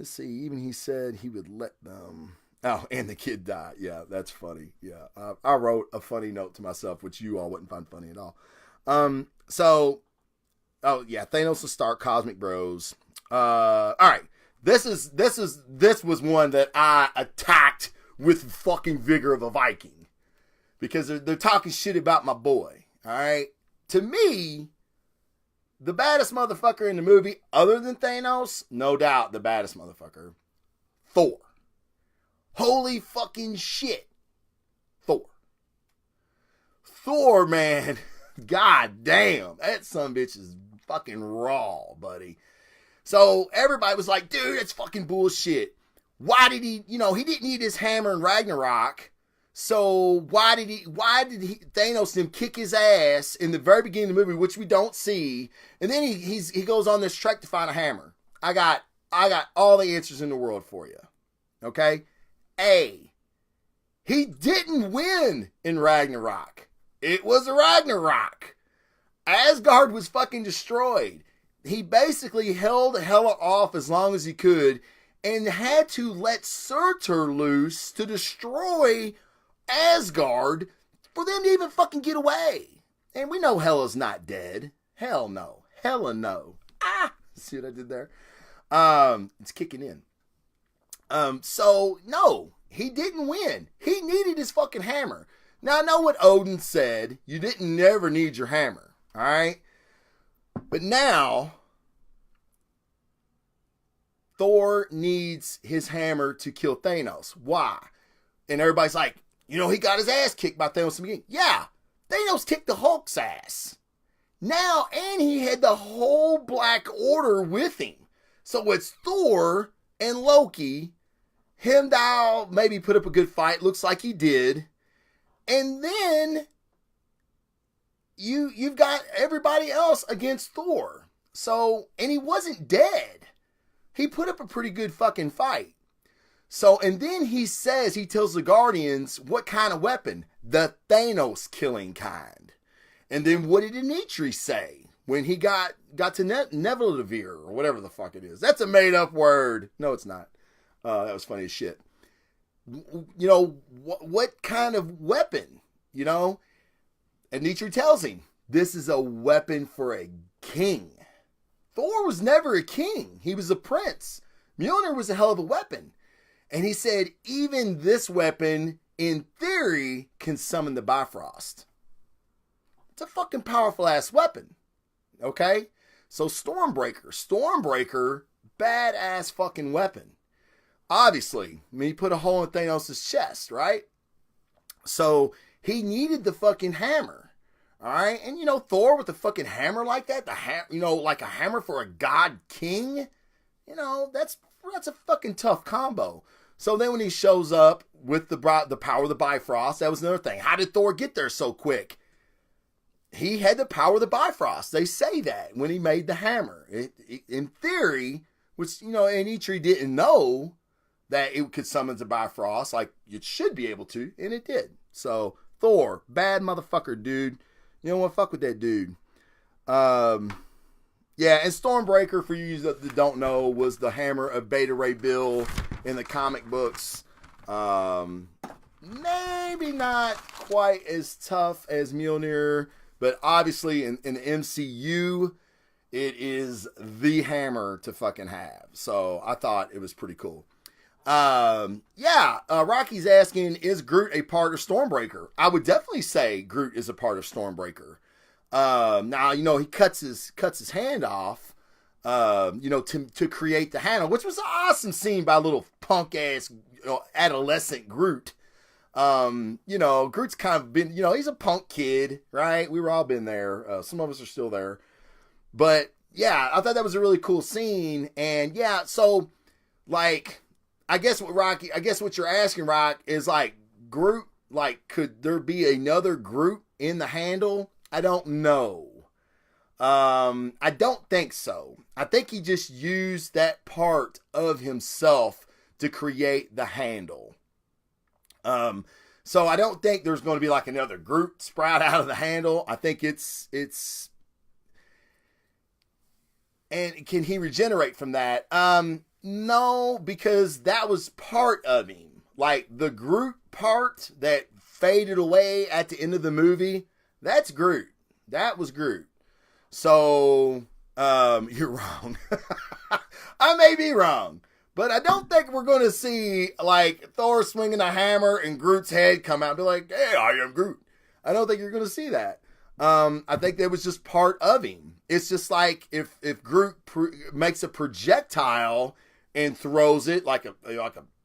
[SPEAKER 1] see. Even he said he would let them. Oh, and the kid died. Yeah, that's funny. Yeah, I wrote a funny note to myself, which you all wouldn't find funny at all. Thanos will start Cosmic Bros. All right. This was one that I attacked with fucking vigor of a Viking because they're talking shit about my boy. All right. To me, the baddest motherfucker in the movie, other than Thanos, no doubt the baddest motherfucker, Thor. Holy fucking shit. Thor, man. God damn. That sumbitch is fucking raw, buddy. So everybody was like, dude, that's fucking bullshit. Why did he didn't need his hammer in Ragnarok. So why did Thanos him kick his ass in the very beginning of the movie, which we don't see. And then he goes on this trek to find a hammer. I got I got all the answers in the world for you. Okay? A, he didn't win in Ragnarok. It was Ragnarok. Asgard was fucking destroyed. He basically held Hela off as long as he could and had to let Surtur loose to destroy Asgard for them to even fucking get away. And we know Hela's not dead. Hell no. Hela no. See what I did there? It's kicking in. So no, he didn't win. He needed his fucking hammer. Now I know what Odin said. You didn't never need your hammer. All right. But now Thor needs his hammer to kill Thanos. Why? And everybody's like, he got his ass kicked by Thanos in the beginning. Yeah. Thanos kicked the Hulk's ass. Now, and he had the whole Black Order with him. So it's Thor and Loki. Heimdall maybe put up a good fight. Looks like he did. And then you've got everybody else against Thor. So, and he wasn't dead. He put up a pretty good fucking fight. So, and then he tells the Guardians what kind of weapon? The Thanos killing kind. And then what did Dimitri say when he got to Nevelivir or whatever the fuck it is? That's a made up word. No, it's not. That was funny as shit. What kind of weapon? And Dimitri tells him, this is a weapon for a king. Thor was never a king. He was a prince. Mjolnir was a hell of a weapon. And he said, even this weapon, in theory, can summon the Bifrost. It's a fucking powerful ass weapon. Okay? So Stormbreaker, badass fucking weapon. Obviously, he put a hole in Thanos' chest, right? So he needed the fucking hammer. All right? And Thor with the fucking hammer like that, like a hammer for a god king, that's a fucking tough combo. So then when he shows up with the power of the Bifrost, that was another thing. How did Thor get there so quick? He had the power of the Bifrost. They say that when he made the hammer. In theory, which, and Eitri didn't know that it could summon the Bifrost like it should be able to, and it did. So, Thor, bad motherfucker, dude. You don't want to fuck with that dude. Yeah, and Stormbreaker, for you that don't know, was the hammer of Beta Ray Bill in the comic books. Maybe not quite as tough as Mjolnir, but obviously in the MCU, it is the hammer to fucking have. So I thought it was pretty cool. Rocky's asking, is Groot a part of Stormbreaker? I would definitely say Groot is a part of Stormbreaker. Now, he cuts his hand off, to create the handle, which was an awesome scene by little punk ass, adolescent Groot. Groot's kind of been, he's a punk kid, right? We were all been there. Some of us are still there, but yeah, I thought that was a really cool scene. And yeah, so like, I guess what you're asking, Rock, is like Groot, like, could there be another Groot in the handle? I don't know. I don't think so. I think he just used that part of himself to create the handle. So I don't think there's going to be like another Groot sprout out of the handle. I think it's, and can he regenerate from that? No, because that was part of him. Like the Groot part that faded away at the end of the movie, that's Groot. That was Groot. So, you're wrong. I may be wrong, but I don't think we're going to see like Thor swinging a hammer and Groot's head come out and be like, hey, I am Groot. I don't think you're going to see that. I think that was just part of him. It's just like if Groot makes a projectile and throws it like a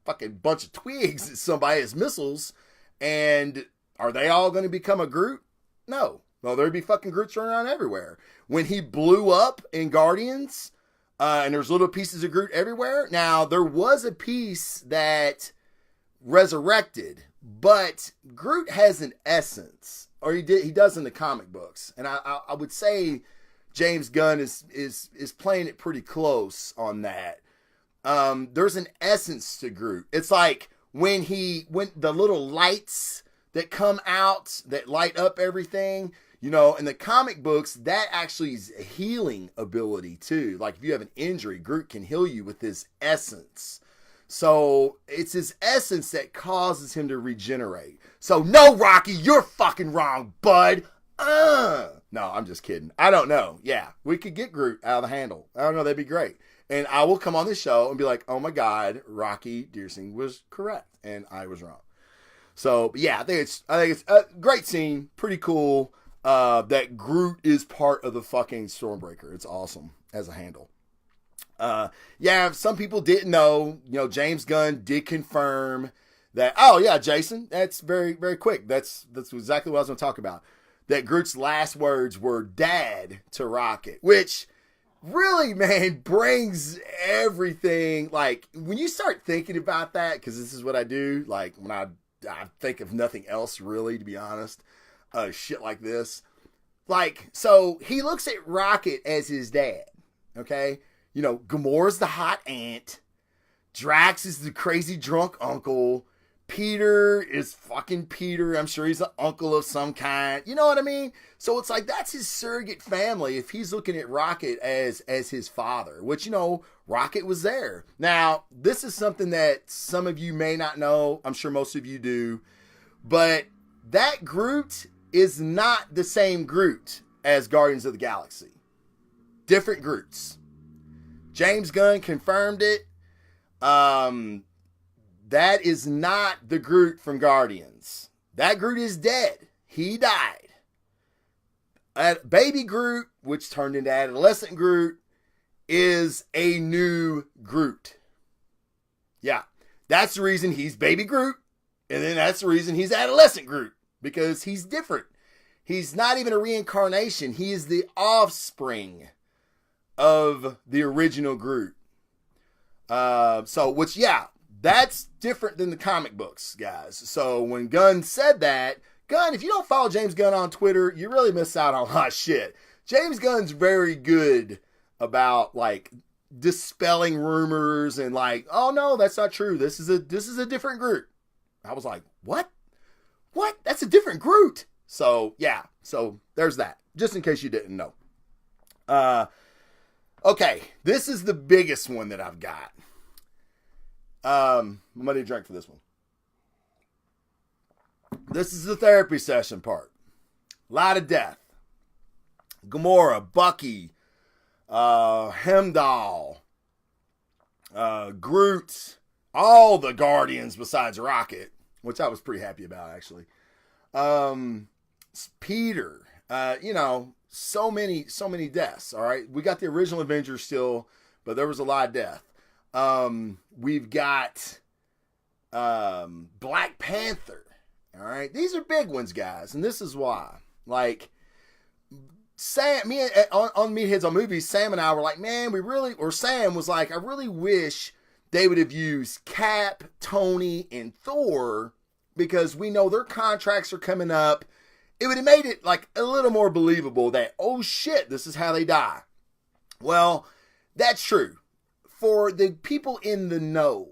[SPEAKER 1] fucking bunch of twigs at somebody as missiles, and are they all going to become a Groot? No. Well, there'd be fucking Groots running around everywhere. When he blew up in Guardians, and there's little pieces of Groot everywhere. Now, there was a piece that resurrected, but Groot has an essence, or he does in the comic books. And I would say James Gunn is playing it pretty close on that. there's an essence to Groot. It's like when the little lights that come out that light up everything, in the comic books, that actually is a healing ability too. Like if you have an injury, Groot can heal you with his essence. So it's his essence that causes him to regenerate. So no, Rocky, you're fucking wrong, bud. No, I'm just kidding. I don't know. Yeah, we could get Groot out of the handle. I don't know. That'd be great. And I will come on this show and be like, oh my God, Rocky Deersing was correct. And I was wrong. So, yeah, I think it's a great scene. Pretty cool that Groot is part of the fucking Stormbreaker. It's awesome as a handle. Yeah, some people didn't know. James Gunn did confirm that. Oh, yeah, Jason, that's very, very quick. That's exactly what I was going to talk about. That Groot's last words were "Dad" to Rocket, which really, man, brings everything. Like, when you start thinking about that, because this is what I do, like, when I think of nothing else, really, to be honest, shit like this. Like, so he looks at Rocket as his dad, okay? Gamora's the hot aunt. Drax is the crazy drunk uncle. Peter is fucking Peter. I'm sure he's an uncle of some kind. You know what I mean? So it's like, that's his surrogate family if he's looking at Rocket as his father, which, Rocket was there. Now, this is something that some of you may not know. I'm sure most of you do. But that Groot is not the same Groot as Guardians of the Galaxy. Different Groots. James Gunn confirmed it. That is not the Groot from Guardians. That Groot is dead. He died. Baby Groot, which turned into adolescent Groot, is a new Groot. Yeah. That's the reason he's Baby Groot. And then that's the reason he's adolescent Groot. Because he's different. He's not even a reincarnation. He is the offspring of the original Groot. That's different than the comic books, guys. So when Gunn said that, if you don't follow James Gunn on Twitter, you really miss out on a lot of shit. James Gunn's very good about, like, dispelling rumors and, like, oh no, that's not true. This is a different Groot. I was like, what? What? That's a different Groot. So yeah. So there's that. Just in case you didn't know. Okay. This is the biggest one that I've got. I'm going to drink for this one. This is the therapy session part. A lot of death. Gamora, Bucky, Heimdall, Groot, all the Guardians besides Rocket, which I was pretty happy about, actually. Peter, so many deaths, all right? We got the original Avengers still, but there was a lot of death. We've got Black Panther. All right, these are big ones, guys, and this is why. Like, Sam, on Meatheads on Movies, Sam and I were like, man, Sam was like, I really wish they would have used Cap, Tony, and Thor, because we know their contracts are coming up. It would have made it like a little more believable that, oh shit, this is how they die. Well, that's true. For the people in the know,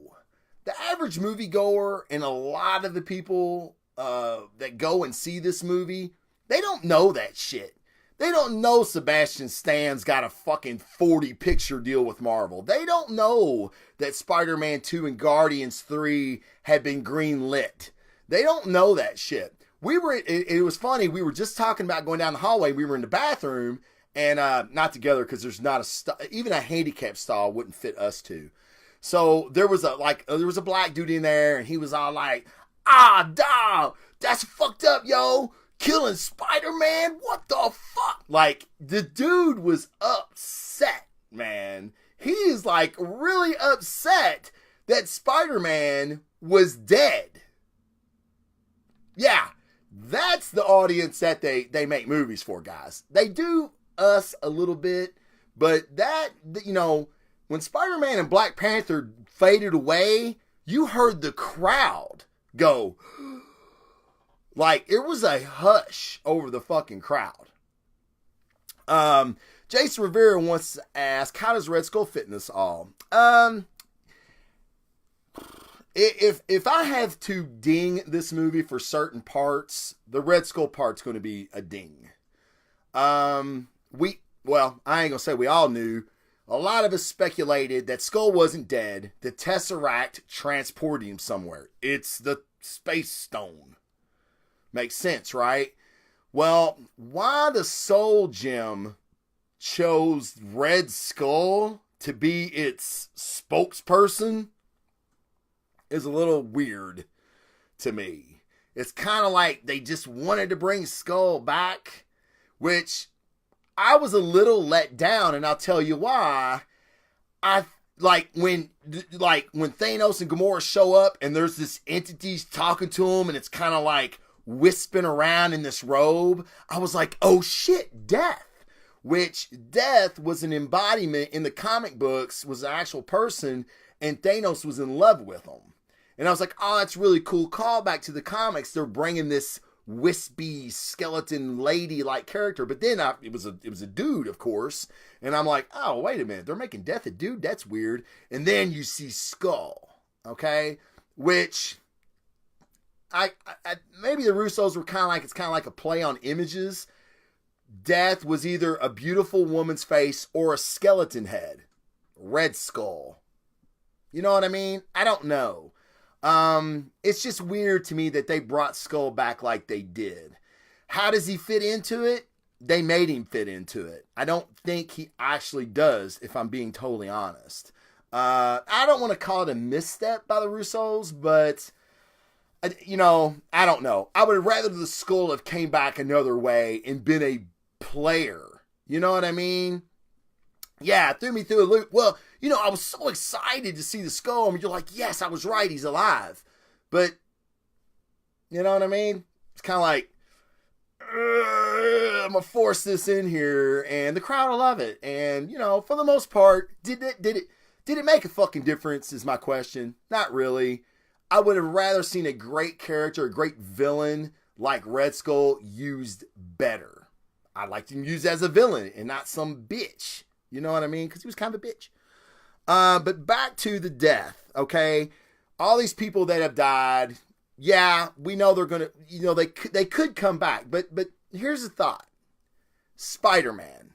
[SPEAKER 1] the average moviegoer and a lot of the people that go and see this movie, they don't know that shit. They don't know Sebastian Stan's got a fucking 40-picture deal with Marvel. They don't know that Spider-Man 2 and Guardians 3 had been greenlit. They don't know that shit. It was funny, we were just talking about going down the hallway. We were in the bathroom, and not together because there's not even a handicap stall wouldn't fit us two. So there was a black dude in there, and he was all like, dog, that's fucked up, yo. Killing Spider-Man? What the fuck? Like, the dude was upset, man. He is like really upset that Spider-Man was dead. Yeah, that's the audience that they make movies for, guys. They do us a little bit, but that, when Spider-Man and Black Panther faded away, you heard the crowd go, like, it was a hush over the fucking crowd. Jason Rivera wants to ask, how does Red Skull fit in this all? If I have to ding this movie for certain parts, the Red Skull part's going to be a ding. Well, I ain't gonna say we all knew. A lot of us speculated that Skull wasn't dead. The Tesseract transported him somewhere. It's the Space Stone. Makes sense, right? Well, why the Soul Gem chose Red Skull to be its spokesperson is a little weird to me. It's kind of like they just wanted to bring Skull back, which I was a little let down, and I'll tell you why. I like when Thanos and Gamora show up, and there's this entity talking to him, and it's kind of like wisping around in this robe. I was like, oh shit, Death. Which Death was an embodiment in the comic books, was an actual person, and Thanos was in love with him. And I was like, oh, that's really cool callback to the comics. They're bringing this wispy skeleton lady-like character. But then it was a dude, of course. And I'm like, oh, wait a minute. They're making Death a dude? That's weird. And then you see Skull, okay? Which I maybe the Russos were it's kind of like a play on images. Death was either a beautiful woman's face or a skeleton head. Red Skull. You know what I mean? I don't know. It's just weird to me that they brought Skull back like they did. How does he fit into it? They made him fit into it. I don't think he actually does, if I'm being totally honest. I don't want to call it a misstep by the Russos, but I don't know. I would rather the Skull have came back another way and been a player. You know what I mean? Yeah, it threw me through a loop. Well, I was so excited to see the Skull. I mean, you're like, yes, I was right. He's alive. But, you know what I mean? It's kind of like, I'm going to force this in here, and the crowd will love it. And, for the most part, did it make a fucking difference is my question. Not really. I would have rather seen a great character, a great villain like Red Skull used better. I'd like him used as a villain and not some bitch. You know what I mean? Because he was kind of a bitch. But back to the Death, okay? All these people that have died, yeah, we know they're going to, they could come back. But here's the thought. Spider-Man.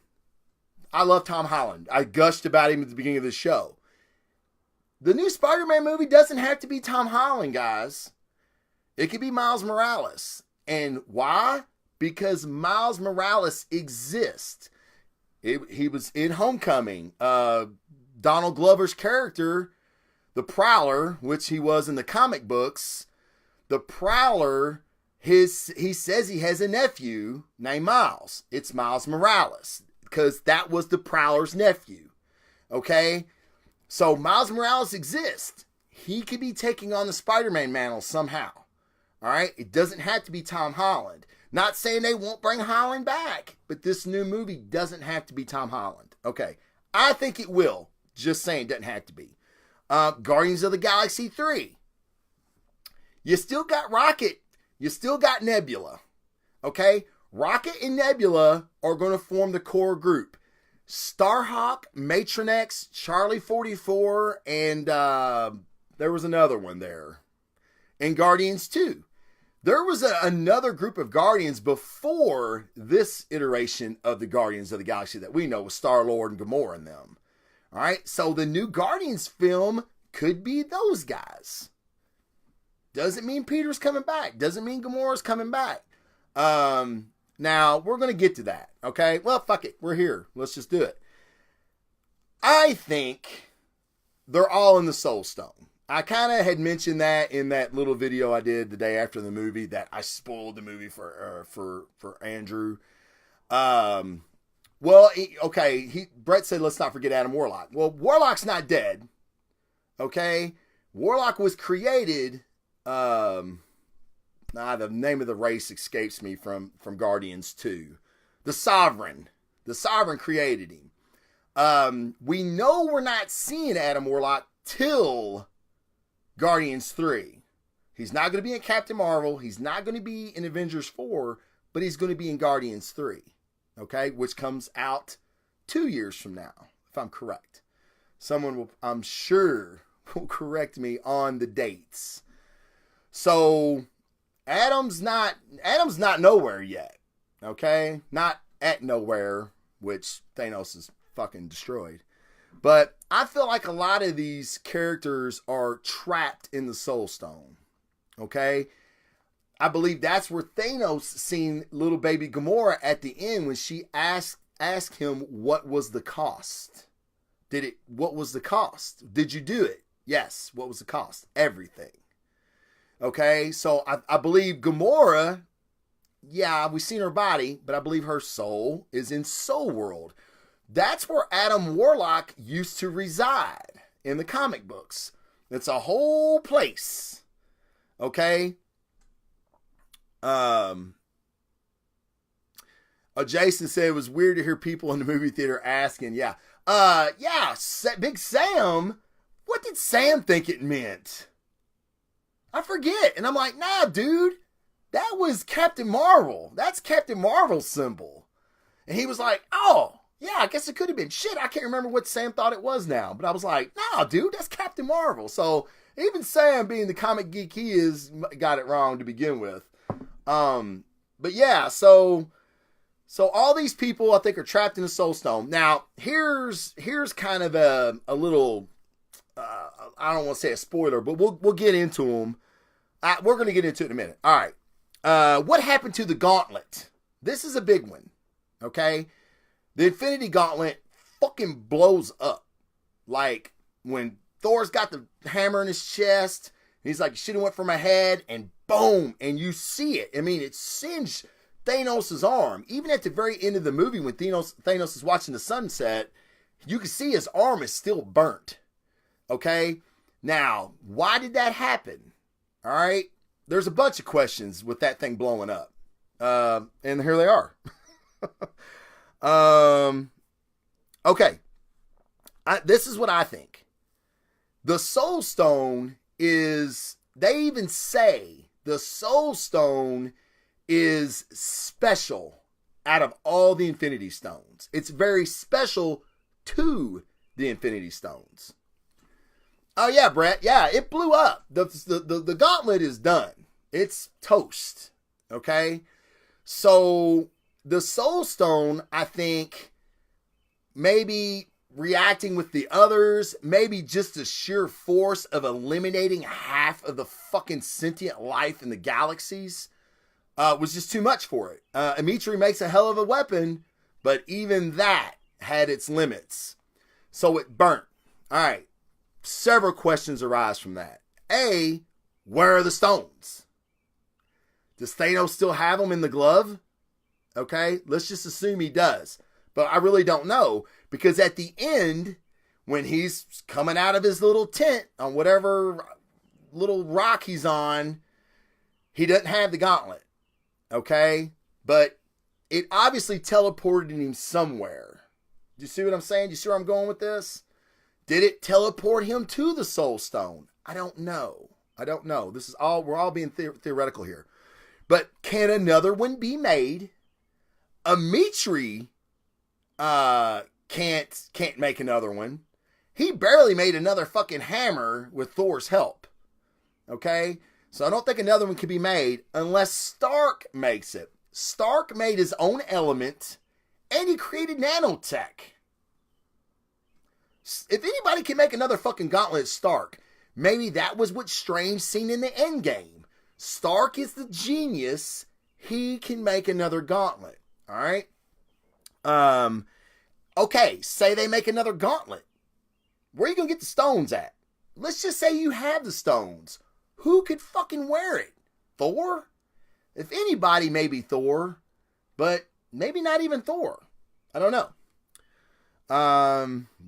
[SPEAKER 1] I love Tom Holland. I gushed about him at the beginning of the show. The new Spider-Man movie doesn't have to be Tom Holland, guys. It could be Miles Morales. And why? Because Miles Morales exists. He was in Homecoming. Donald Glover's character, the Prowler, which he was in the comic books, the Prowler, he says he has a nephew named Miles. It's Miles Morales, because that was the Prowler's nephew. Okay? So Miles Morales exists. He could be taking on the Spider-Man mantle somehow. All right? It doesn't have to be Tom Holland. Not saying they won't bring Holland back, but this new movie doesn't have to be Tom Holland. Okay. I think it will. Just saying, it doesn't have to be. Guardians of the Galaxy 3. You still got Rocket. You still got Nebula. Okay? Rocket and Nebula are going to form the core group. Starhawk, Matronex, Charlie 44, and there was another one there. And Guardians 2. There was another group of Guardians before this iteration of the Guardians of the Galaxy that we know with Star-Lord and Gamora and them. All right, so the new Guardians film could be those guys. Doesn't mean Peter's coming back. Doesn't mean Gamora's coming back. Now, we're going to get to that, okay? Well, fuck it. We're here. Let's just do it. I think they're all in the Soul Stone. I kind of had mentioned that in that little video I did the day after the movie that I spoiled the movie for Andrew. Brett said let's not forget Adam Warlock. Well, Warlock's not dead. Okay, Warlock was created. The name of the race escapes me from Guardians 2. The Sovereign. The Sovereign created him. We know we're not seeing Adam Warlock till Guardians 3. He's not going to be in Captain Marvel. He's not going to be in Avengers 4, but he's going to be in Guardians 3. Okay, which comes out 2 years from now, if I'm correct. Someone will, I'm sure, will correct me on the dates. So Adam's not nowhere yet. Okay? Not at nowhere, which Thanos is fucking destroyed. But I feel like a lot of these characters are trapped in the Soul Stone. Okay? I believe that's where Thanos seen little baby Gamora at the end when she asked him what was the cost. What was the cost? Did you do it? Yes. What was the cost? Everything. Okay? So I believe Gamora, yeah, we've seen her body, but I believe her soul is in Soul World. That's where Adam Warlock used to reside in the comic books. It's a whole place. Okay? Jason said it was weird to hear people in the movie theater asking, yeah, Big Sam, what did Sam think it meant? I forget. And I'm like, nah, dude, that was Captain Marvel. That's Captain Marvel's symbol. And he was like, oh, yeah, I guess it could have been. Shit, I can't remember what Sam thought it was now. But I was like, nah, dude, that's Captain Marvel. So even Sam, being the comic geek he is, got it wrong to begin with. But yeah, so all these people I think are trapped in the Soul Stone. Now, here's kind of a little, I don't want to say a spoiler, but we'll get into them. We're going to get into it in a minute. All right. What happened to the gauntlet? This is a big one. Okay. The Infinity Gauntlet fucking blows up. Like when Thor's got the hammer in his chest, he's like, should have went for my head, and boom, and you see it. I mean, it singed Thanos' arm. Even at the very end of the movie, when Thanos is watching the sunset, you can see his arm is still burnt. Okay? Now, why did that happen? All right? There's a bunch of questions with that thing blowing up. And here they are. Okay. This is what I think. The Soul Stone is, they even say the Soul Stone is special out of all the Infinity Stones. It's very special to the Infinity Stones. Oh yeah, Brett. Yeah, it blew up. The gauntlet is done. It's toast. Okay? So the Soul Stone, I think, maybe reacting with the others, maybe just the sheer force of eliminating half of the fucking sentient life in the galaxies, was just too much for it. Amitri makes a hell of a weapon, but even that had its limits. So it burnt. All right. Several questions arise from that. A, where are the stones? Does Thanos still have them in the glove? Okay, let's just assume he does. But I really don't know, because at the end, when he's coming out of his little tent on whatever little rock he's on, he doesn't have the gauntlet. Okay? But it obviously teleported him somewhere. Do you see what I'm saying? Do you see where I'm going with this? Did it teleport him to the Soul Stone? I don't know. This is all, we're all being theoretical here. But can another one be made? Amitri can't make another one. He barely made another fucking hammer with Thor's help. Okay? So I don't think another one can be made unless Stark makes it. Stark made his own element and he created nanotech. If anybody can make another fucking gauntlet, it's Stark. Maybe that was what Strange seen in the Endgame. Stark is the genius. He can make another gauntlet. All right? Okay, say they make another gauntlet. Where are you going to get the stones at? Let's just say you have the stones. Who could fucking wear it? Thor? If anybody, maybe Thor. But maybe not even Thor. I don't know.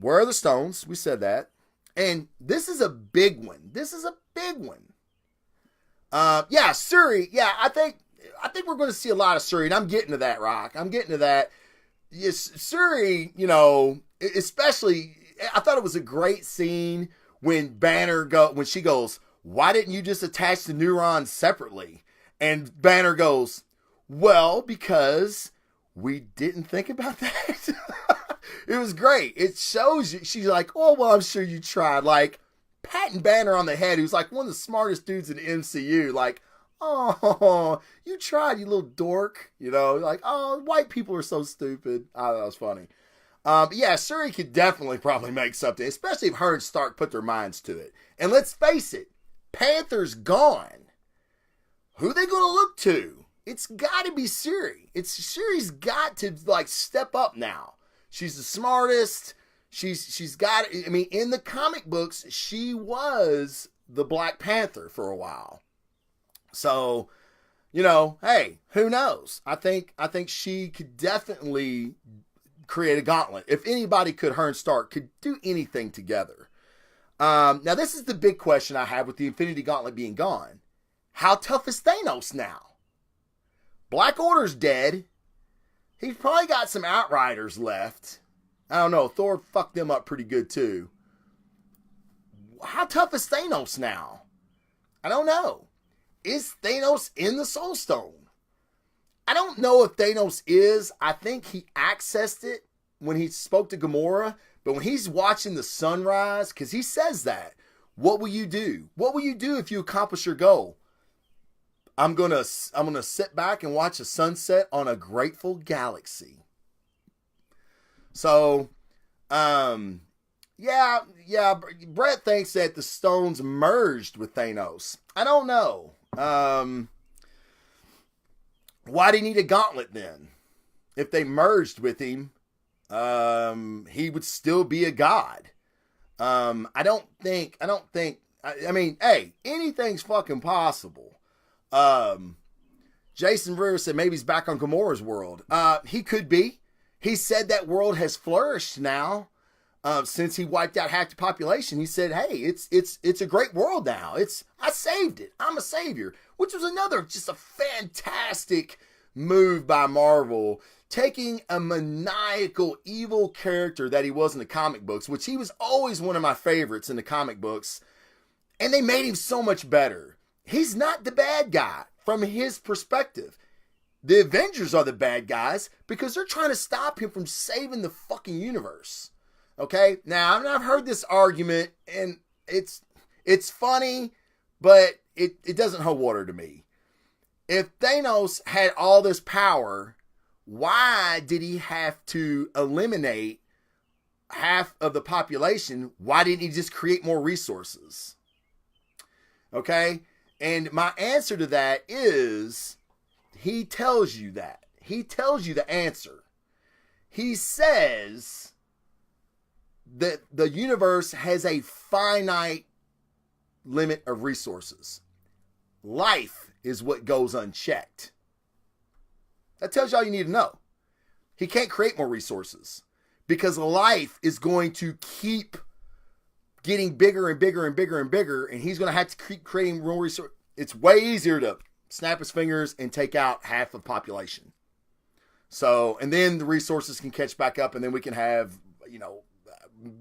[SPEAKER 1] Where are the stones? We said that. And this is a big one. Yeah, Shuri. Yeah, I think we're going to see a lot of Shuri. And I'm getting to that, Rock. I'm getting to that. Yes, Shuri, you know, especially, I thought it was a great scene when when she goes, why didn't you just attach the neurons separately? And Banner goes, well, because we didn't think about that. It was great. It shows you. She's like, oh, well, I'm sure you tried. Like, patting Banner on the head, who's like one of the smartest dudes in the MCU. Like, oh, you tried, you little dork. You know, like, oh, white people are so stupid. I thought that was funny. Yeah, Shuri could definitely probably make something, especially if her and Stark put their minds to it. And let's face it, Panther's gone. Who are they going to look to? It's got to be Shuri. Shuri's got to like step up now. She's the smartest. She's got. I mean, in the comic books, she was the Black Panther for a while. So, you know, hey, who knows? I think she could definitely create a gauntlet. If anybody could, her and Stark could do anything together. Now, this is the big question I have with the Infinity Gauntlet being gone. How tough is Thanos now? Black Order's dead. He's probably got some Outriders left. I don't know. Thor fucked them up pretty good too. How tough is Thanos now? I don't know. Is Thanos in the Soul Stone? I don't know if Thanos is. I think he accessed it when he spoke to Gamora. But when he's watching the sunrise, because he says that, what will you do? What will you do if you accomplish your goal? I'm gonna sit back and watch a sunset on a grateful galaxy. So, yeah. Brett thinks that the stones merged with Thanos. I don't know. Why do you need a gauntlet then? If they merged with him, he would still be a god. I mean, hey, anything's fucking possible. Jason Brewer said maybe he's back on Gamora's world. He could be. He said that world has flourished now, since he wiped out half the population. He said, hey, it's a great world now. I saved it. I'm a savior, which was another just a fantastic move by Marvel, taking a maniacal evil character that he was in the comic books, which he was always one of my favorites in the comic books, and they made him so much better. He's not the bad guy from his perspective. The Avengers are the bad guys because they're trying to stop him from saving the fucking universe. Okay? Now, I've heard this argument, and it's funny, but it doesn't hold water to me. If Thanos had all this power, why did he have to eliminate half of the population? Why didn't he just create more resources? Okay? And my answer to that is, he tells you that. He tells you the answer. He says that the universe has a finite limit of resources. Life is what goes unchecked. That tells you all you need to know. He can't create more resources because life is going to keep getting bigger and bigger and bigger and bigger, and he's going to have to keep creating more resources. It's way easier to snap his fingers and take out half of the population. So, and then the resources can catch back up, and then we can have,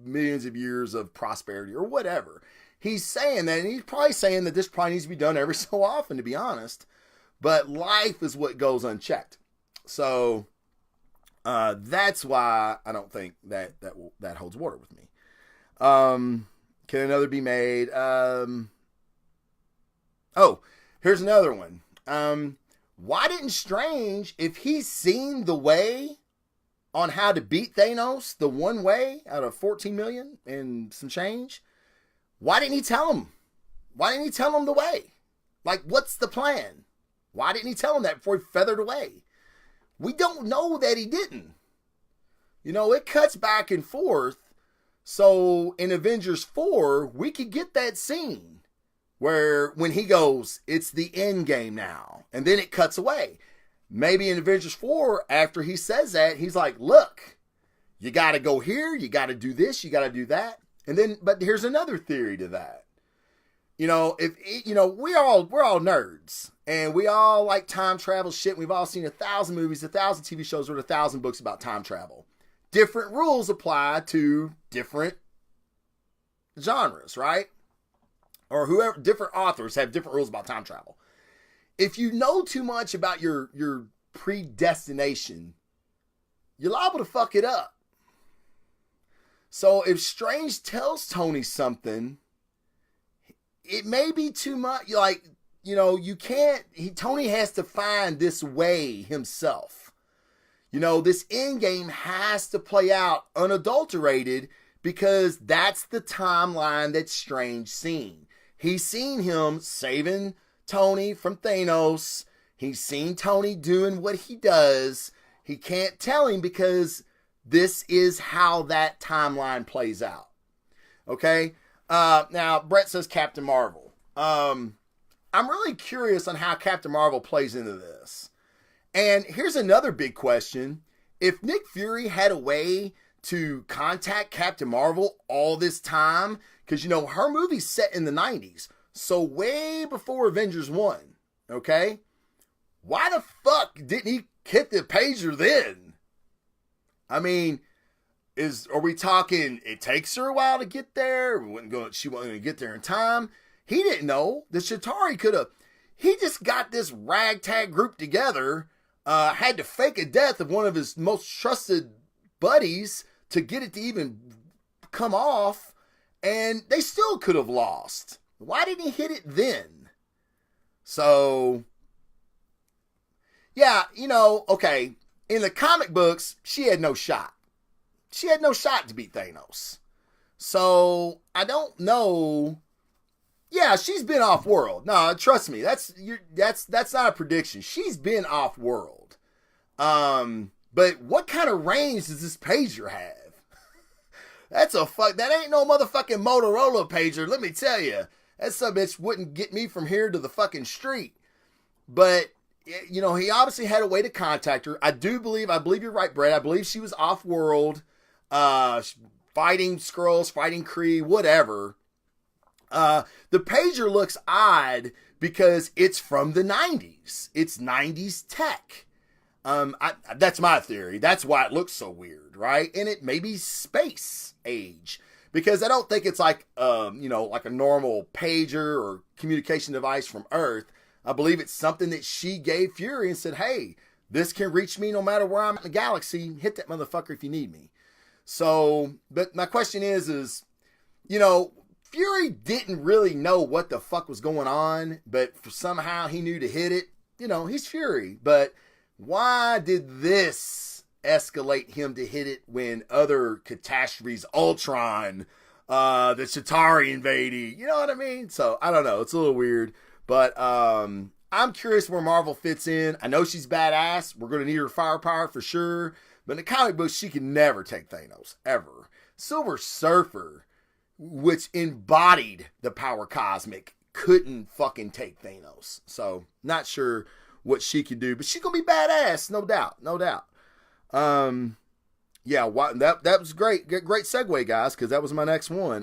[SPEAKER 1] millions of years of prosperity or whatever. He's saying that, and he's probably saying that this probably needs to be done every so often, to be honest. But life is what goes unchecked. So, that's why I don't think that holds water with me. Can another be made? Here's another one. Why didn't Strange, if he's seen the way on how to beat Thanos, the one way out of 14 million and some change, why didn't he tell him? Why didn't he tell him the way? Like, what's the plan? Why didn't he tell him that before he feathered away? We don't know that he didn't. It cuts back and forth. So in Avengers 4, we could get that scene where when he goes, it's the end game now. And then it cuts away. Maybe in Avengers 4, after he says that, he's like, look, you got to go here. You got to do this. You got to do that. And then, but here's another theory to that. We're all nerds, and we all like time travel shit. We've all seen 1,000 movies, 1,000 TV shows, or 1,000 books about time travel. Different rules apply to different genres, right? Or whoever, different authors have different rules about time travel. If you know too much about your predestination, you're liable to fuck it up. So if Strange tells Tony something, it may be too much. Like, you can't. Tony has to find this way himself. This end game has to play out unadulterated because that's the timeline that Strange seen. He's seen him saving Tony from Thanos. He's seen Tony doing what he does. He can't tell him because this is how that timeline plays out. Okay? Now, Brett says Captain Marvel. I'm really curious on how Captain Marvel plays into this. And here's another big question. If Nick Fury had a way to contact Captain Marvel all this time, because, her movie's set in the 90s, so way before Avengers 1, okay? Why the fuck didn't he hit the pager then? I mean, are we talking it takes her a while to get there? She wasn't going to get there in time. He didn't know. The Chitauri could have. He just got this ragtag group together, had to fake a death of one of his most trusted buddies to get it to even come off, and they still could have lost. Why didn't he hit it then? So, yeah, okay. In the comic books, she had no shot. She had no shot to beat Thanos. So, I don't know. Yeah, she's been off-world. No, trust me, that's not a prediction. She's been off-world. But what kind of range does this pager have? That ain't no motherfucking Motorola pager, let me tell you. That subbitch wouldn't get me from here to the fucking street. But, he obviously had a way to contact her. I believe you're right, Brett. I believe she was off-world, fighting Skrulls, fighting Kree, whatever. The pager looks odd because it's from the 90s. It's 90s tech. That's my theory. That's why it looks so weird, right? And it may be space age. Because I don't think it's like a normal pager or communication device from Earth. I believe it's something that she gave Fury and said, hey, this can reach me no matter where I'm in the galaxy. Hit that motherfucker if you need me. So, but my question is, Fury didn't really know what the fuck was going on, but somehow he knew to hit it. He's Fury. But why did this escalate him to hit it when other catastrophes, Ultron, the Chitauri invading, you know what I mean? So, I don't know. It's a little weird. But I'm curious where Marvel fits in. I know she's badass. We're going to need her firepower for sure. But in the comic books, she can never take Thanos. Ever. Silver Surfer, which embodied the power cosmic, couldn't fucking take Thanos. So, not sure what she can do. But she's going to be badass. No doubt. No doubt. Yeah, that was great. Great segue, guys, because that was my next one.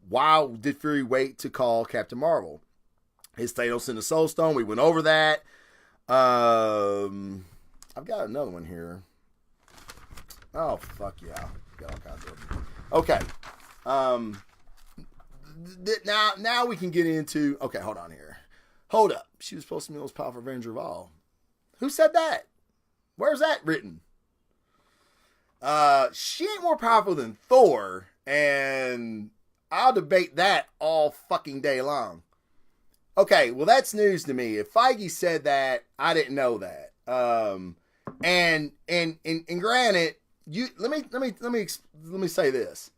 [SPEAKER 1] Why did Fury wait to call Captain Marvel? His Thanos in the Soul Stone. We went over that. I've got another one here. Oh, fuck yeah. Got all kinds of them. Okay. Now we can get into... Okay, hold on here. Hold up. She was supposed to be the most powerful Avenger of all. Who said that? Where's that written? She ain't more powerful than Thor, and I'll debate that all fucking day long. Okay, well that's news to me. If Feige said that, I didn't know that. And granted, let me say this.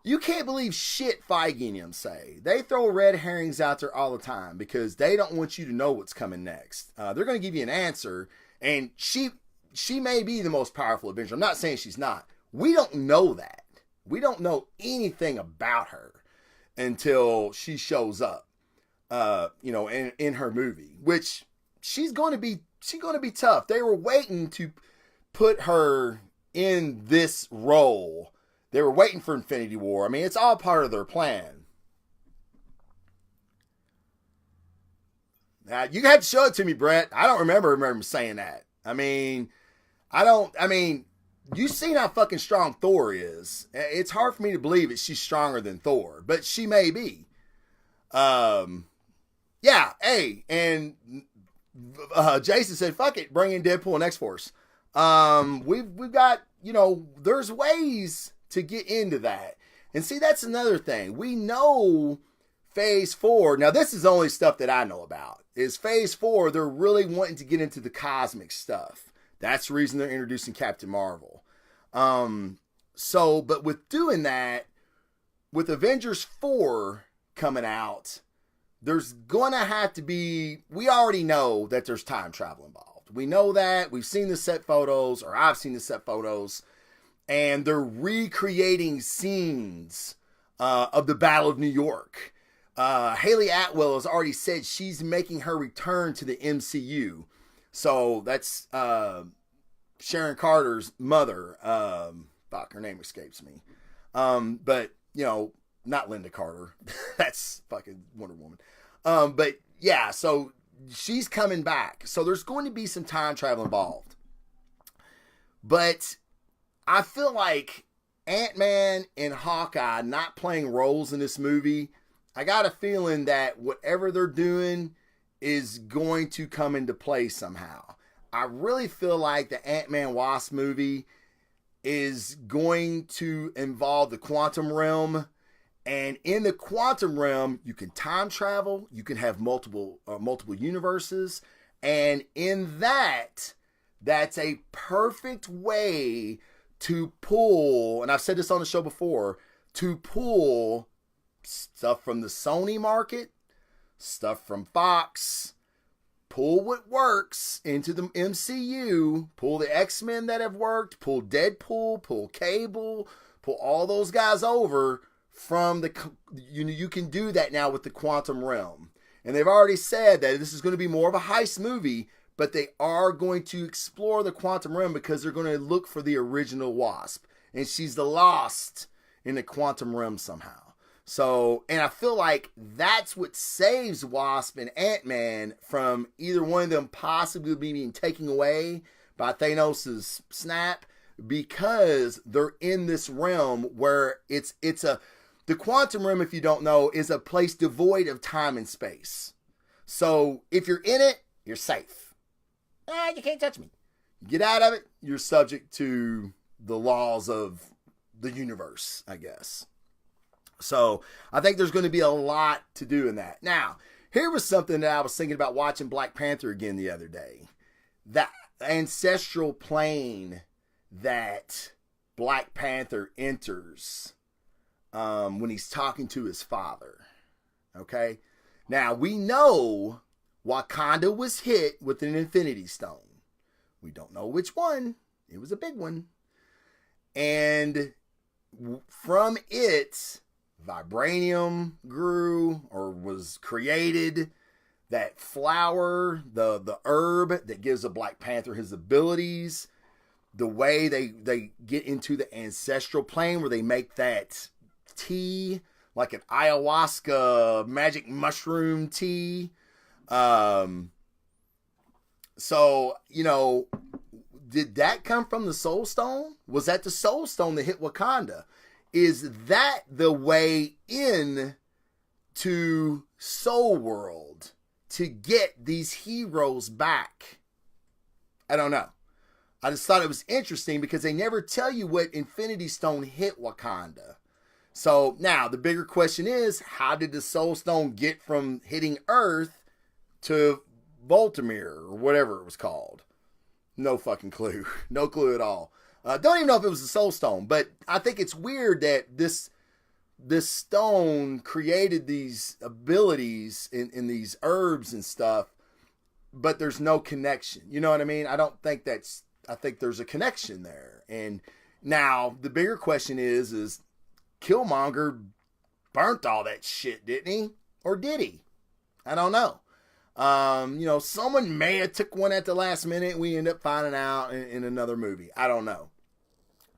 [SPEAKER 1] You can't believe shit Feige and them say. They throw red herrings out there all the time because they don't want you to know what's coming next. They're going to give you an answer, and she may be the most powerful Avenger. I'm not saying she's not. We don't know that. We don't know anything about her until she shows up, in her movie, which she's going to be tough. They were waiting to put her in this role. They were waiting for Infinity War. I mean, it's all part of their plan. Now, you had to show it to me, Brett. I don't remember saying that. I mean, you've seen how fucking strong Thor is. It's hard for me to believe that she's stronger than Thor, but she may be. Yeah, hey, and Jason said, fuck it, bring in Deadpool and X-Force. We've got, there's ways to get into that. And see, that's another thing. We know Phase 4, now this is only stuff that I know about, is Phase 4, they're really wanting to get into the cosmic stuff. That's the reason they're introducing Captain Marvel. But with doing that, with Avengers 4 coming out, there's going to have to be, we already know that there's time travel involved. We know that. We've seen the set photos, or I've seen the set photos, and they're recreating scenes of the Battle of New York. Haley Atwell has already said she's making her return to the MCU. So that's Sharon Carter's mother. Her name escapes me. But, not Linda Carter. That's fucking Wonder Woman. But yeah, so she's coming back. So there's going to be some time travel involved. But I feel like Ant-Man and Hawkeye not playing roles in this movie, I got a feeling that whatever they're doing is going to come into play somehow. I really feel like the Ant-Man Wasp movie is going to involve the quantum realm. And in the quantum realm, you can time travel, you can have multiple universes. And in that, that's a perfect way to pull, and I've said this on the show before, to pull stuff from the Sony market, stuff from Fox, pull what works into the MCU, pull the X-Men that have worked, pull Deadpool, pull Cable, pull all those guys over from the, you can do that now with the quantum realm. And they've already said that this is going to be more of a heist movie, but they are going to explore the quantum realm because they're going to look for the original Wasp. And she's the lost in the quantum realm somehow. So, and I feel like that's what saves Wasp and Ant-Man from either one of them possibly being taken away by Thanos' snap, because they're in this realm where the quantum realm, if you don't know, is a place devoid of time and space. So if you're in it, you're safe. You can't touch me. Get out of it, you're subject to the laws of the universe, I guess. So I think there's going to be a lot to do in that. Now, here was something that I was thinking about watching Black Panther again the other day. That ancestral plane that Black Panther enters when he's talking to his father. Okay? Now, we know Wakanda was hit with an Infinity Stone. We don't know which one. It was a big one. And from it, vibranium grew or was created. That flower, the herb that gives the Black Panther his abilities. The way they get into the ancestral plane where they make that tea, like an ayahuasca magic mushroom tea. So, did that come from the Soul Stone? Was that the Soul Stone that hit Wakanda? Is that the way in to Soul World to get these heroes back? I don't know. I just thought it was interesting because they never tell you what Infinity Stone hit Wakanda. So now the bigger question is, how did the Soul Stone get from hitting Earth to Baltimore or whatever it was called? No fucking clue. No clue at all. Don't even know if it was the Soul Stone, but I think it's weird that this stone created these abilities in these herbs and stuff, but there's no connection. You know what I mean? I think there's a connection there. And now the bigger question is Killmonger burnt all that shit, didn't he? Or did he? I don't know. Someone may have took one at the last minute. We end up finding out in another movie. I don't know.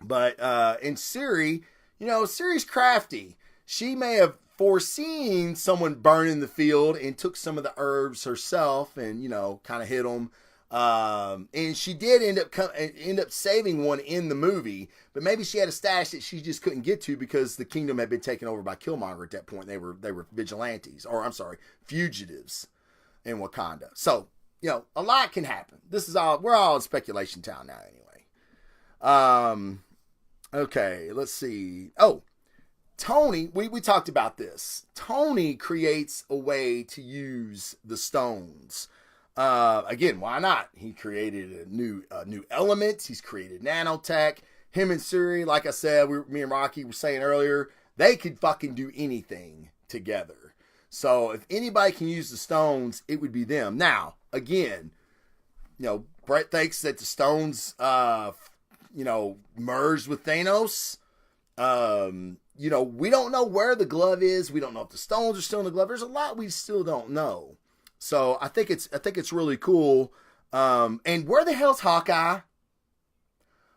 [SPEAKER 1] But in Shuri, Shuri's crafty. She may have foreseen someone burning the field and took some of the herbs herself and, kind of hit them. And she did end up saving one in the movie, but maybe she had a stash that she just couldn't get to because the kingdom had been taken over by Killmonger at that point. They were vigilantes, fugitives in Wakanda. So, a lot can happen. We're all in speculation town now anyway. Okay, let's see. Oh, Tony, we talked about this. Tony creates a way to use the stones. Again, why not? He created a new element. He's created nanotech. Him and Suri, like I said, me and Rocky were saying earlier, they could fucking do anything together. So if anybody can use the stones, it would be them. Now, again, Brett thinks that the stones, merged with Thanos. We don't know where the glove is. We don't know if the stones are still in the glove. There's a lot we still don't know. So I think it's really cool. And where the hell's Hawkeye?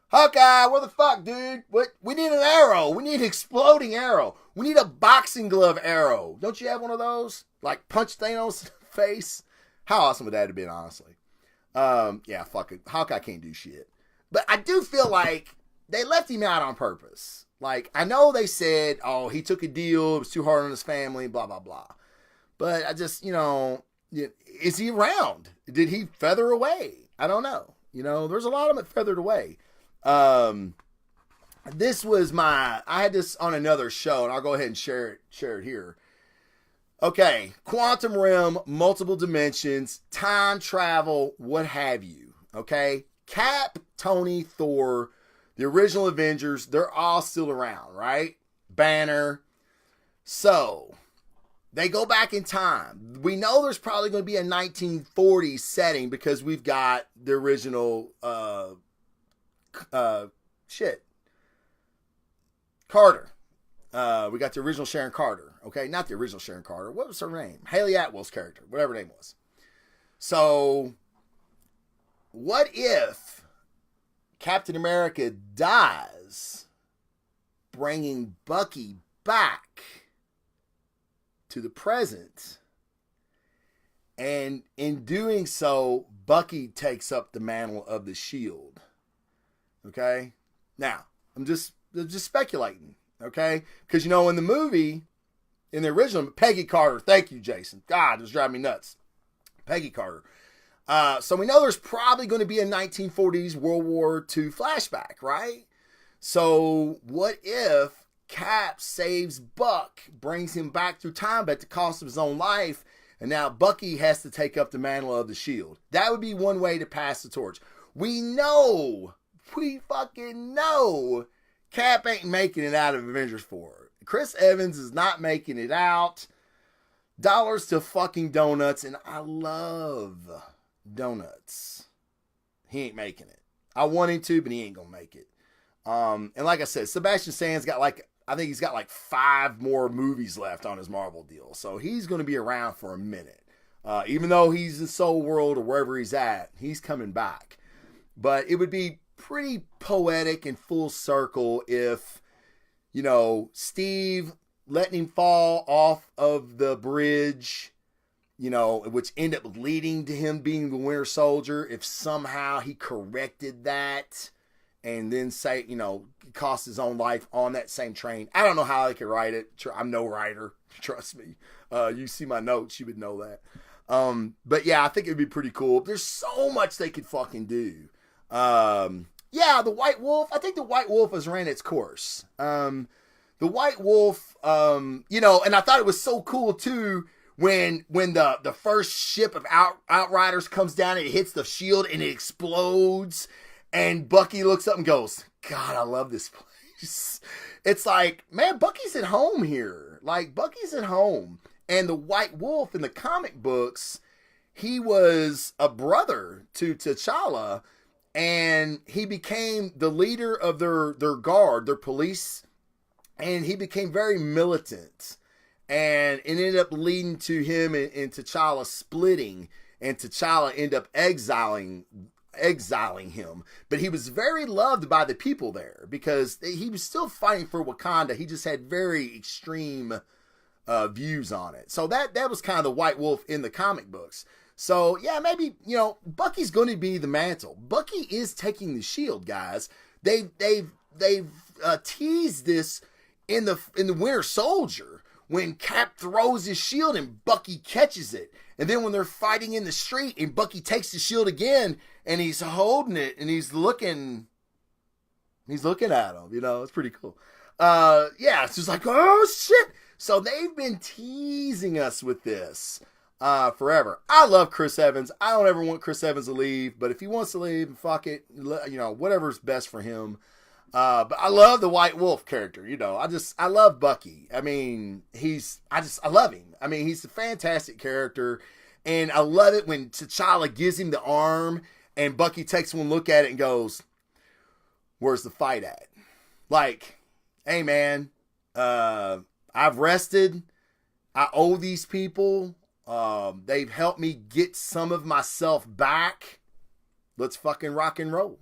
[SPEAKER 1] Hawkeye, where the fuck, dude? What? We need an arrow. We need an exploding arrow. We need a boxing glove arrow. Don't you have one of those? Like punch Thanos' face? How awesome would that have been, honestly? Yeah, fuck it. Hawkeye can't do shit. But I do feel like they left him out on purpose. Like, I know they said, oh, he took a deal. It was too hard on his family, blah, blah, blah. But I just, is he around? Did he feather away? I don't know. There's a lot of them that feathered away. This was I had this on another show, and I'll go ahead and share it here. Okay, quantum realm, multiple dimensions, time travel, what have you. Okay, Cap, Tony, Thor, the original Avengers, they're all still around, right? Banner. So, they go back in time. We know there's probably going to be a 1940s setting because we've got the original, Carter. We got the original Sharon Carter. Okay, not the original Sharon Carter. What was her name? Haley Atwell's character, whatever her name was. So, what if Captain America dies, bringing Bucky back to the present, and in doing so, Bucky takes up the mantle of the Shield. Okay? Now, I'm just speculating, okay? Because, in the movie, in the original, Peggy Carter, thank you, Jason. God, it was driving me nuts. Peggy Carter. So we know there's probably going to be a 1940s World War II flashback, right? So what if Cap saves Buck, brings him back through time at the cost of his own life, and now Bucky has to take up the mantle of the Shield? That would be one way to pass the torch. We fucking know Cap ain't making it out of Avengers 4. Chris Evans is not making it out. Dollars to fucking donuts, and I love donuts. He ain't making it. I want him to, but he ain't gonna make it. And like I said, Sebastian Stan's got I think he's got 5 more movies left on his Marvel deal. So he's going to be around for a minute. Even though he's in Soul World or wherever he's at, he's coming back. But it would be pretty poetic and full circle if, Steve letting him fall off of the bridge, which ended up leading to him being the Winter Soldier, if somehow he corrected that and then cost his own life on that same train. I don't know how I could write it. I'm no writer. Trust me. You see my notes, you would know that. But yeah, I think it'd be pretty cool. There's so much they could fucking do. Yeah, the White Wolf. I think the White Wolf has ran its course. The White Wolf, and I thought it was so cool too when the first ship of Outriders comes down and it hits the shield and it explodes, and Bucky looks up and goes, "God, I love this place." It's like, man, Bucky's at home here. Bucky's at home. And the White Wolf in the comic books, he was a brother to T'Challa, and he became the leader of their guard, their police, and he became very militant. And it ended up leading to him and T'Challa splitting, and T'Challa ended up exiling him. But he was very loved by the people there because he was still fighting for Wakanda. He just had very extreme views on it. So that was kind of the White Wolf in the comic books. So yeah, maybe, Bucky's going to be the mantle. Bucky is taking the shield, guys. They've teased this in the Winter Soldier when Cap throws his shield and Bucky catches it. And then when they're fighting in the street and Bucky takes the shield again and he's holding it and he's looking He's looking at him. You know, it's pretty cool. Yeah, it's just like, oh shit. So they've been teasing us with this forever. I love Chris Evans. I don't ever want Chris Evans to leave, but if he wants to leave, fuck it. You know, whatever's best for him. But I love the White Wolf character. You know, I love Bucky. I mean, I love him. I mean, he's a fantastic character. And I love it when T'Challa gives him the arm and Bucky takes one look at it and goes, where's the fight at? Like, hey man, I've rested. I owe these people. They've helped me get some of myself back. Let's fucking rock and roll.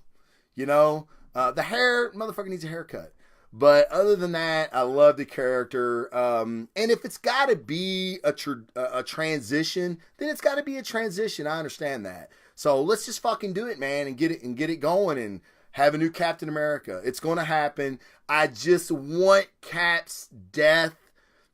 [SPEAKER 1] You know, the hair, motherfucker needs a haircut. But other than that, I love the character. And if it's got to be a transition, then it's got to be a transition. I understand that. So let's just fucking do it, man, and get it going and have a new Captain America. It's going to happen. I just want Cap's death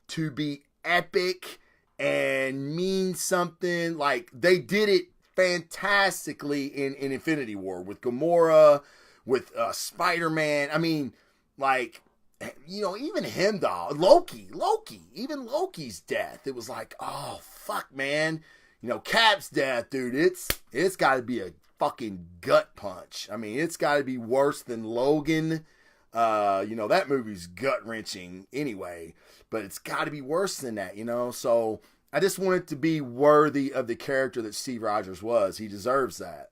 [SPEAKER 1] to be epic and mean something. Like, they did it fantastically in Infinity War with Gamora, with Spider-Man. I mean, like, you know, even him, dog. Loki. Even Loki's death. It was like, oh, fuck, man. You know, Cap's death, dude, it's got to be a fucking gut punch. I mean, it's got to be worse than Logan. You know, that movie's gut-wrenching anyway, but it's got to be worse than that, you know? So I just want it to be worthy of the character that Steve Rogers was. He deserves that.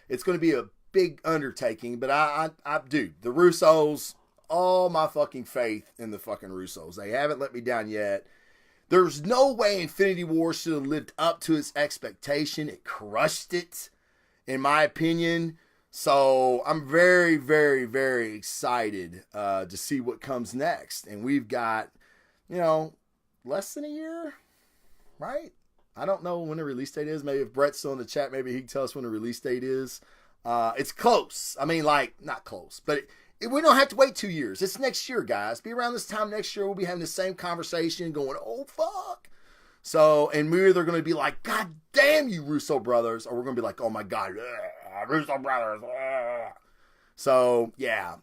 [SPEAKER 1] It's going to be a big undertaking, but I dude, the Russos, all my fucking faith in the fucking Russos. They haven't let me down yet. There's no way Infinity War should have lived up to its expectation. It crushed it, in my opinion. So I'm very, very, very excited to see what comes next. And we've got, you know, less than a year, right? I don't know when the release date is. Maybe if Brett's still in the chat, maybe he can tell us when the release date is. It's close. I mean, like, not close, but we don't have to wait 2 years. It's next year, guys. Be around this time next year. We'll be having the same conversation going, oh, fuck. So, and we're either going to be like, God damn you, Russo brothers, or we're going to be like, oh my God, Russo brothers. So, yeah,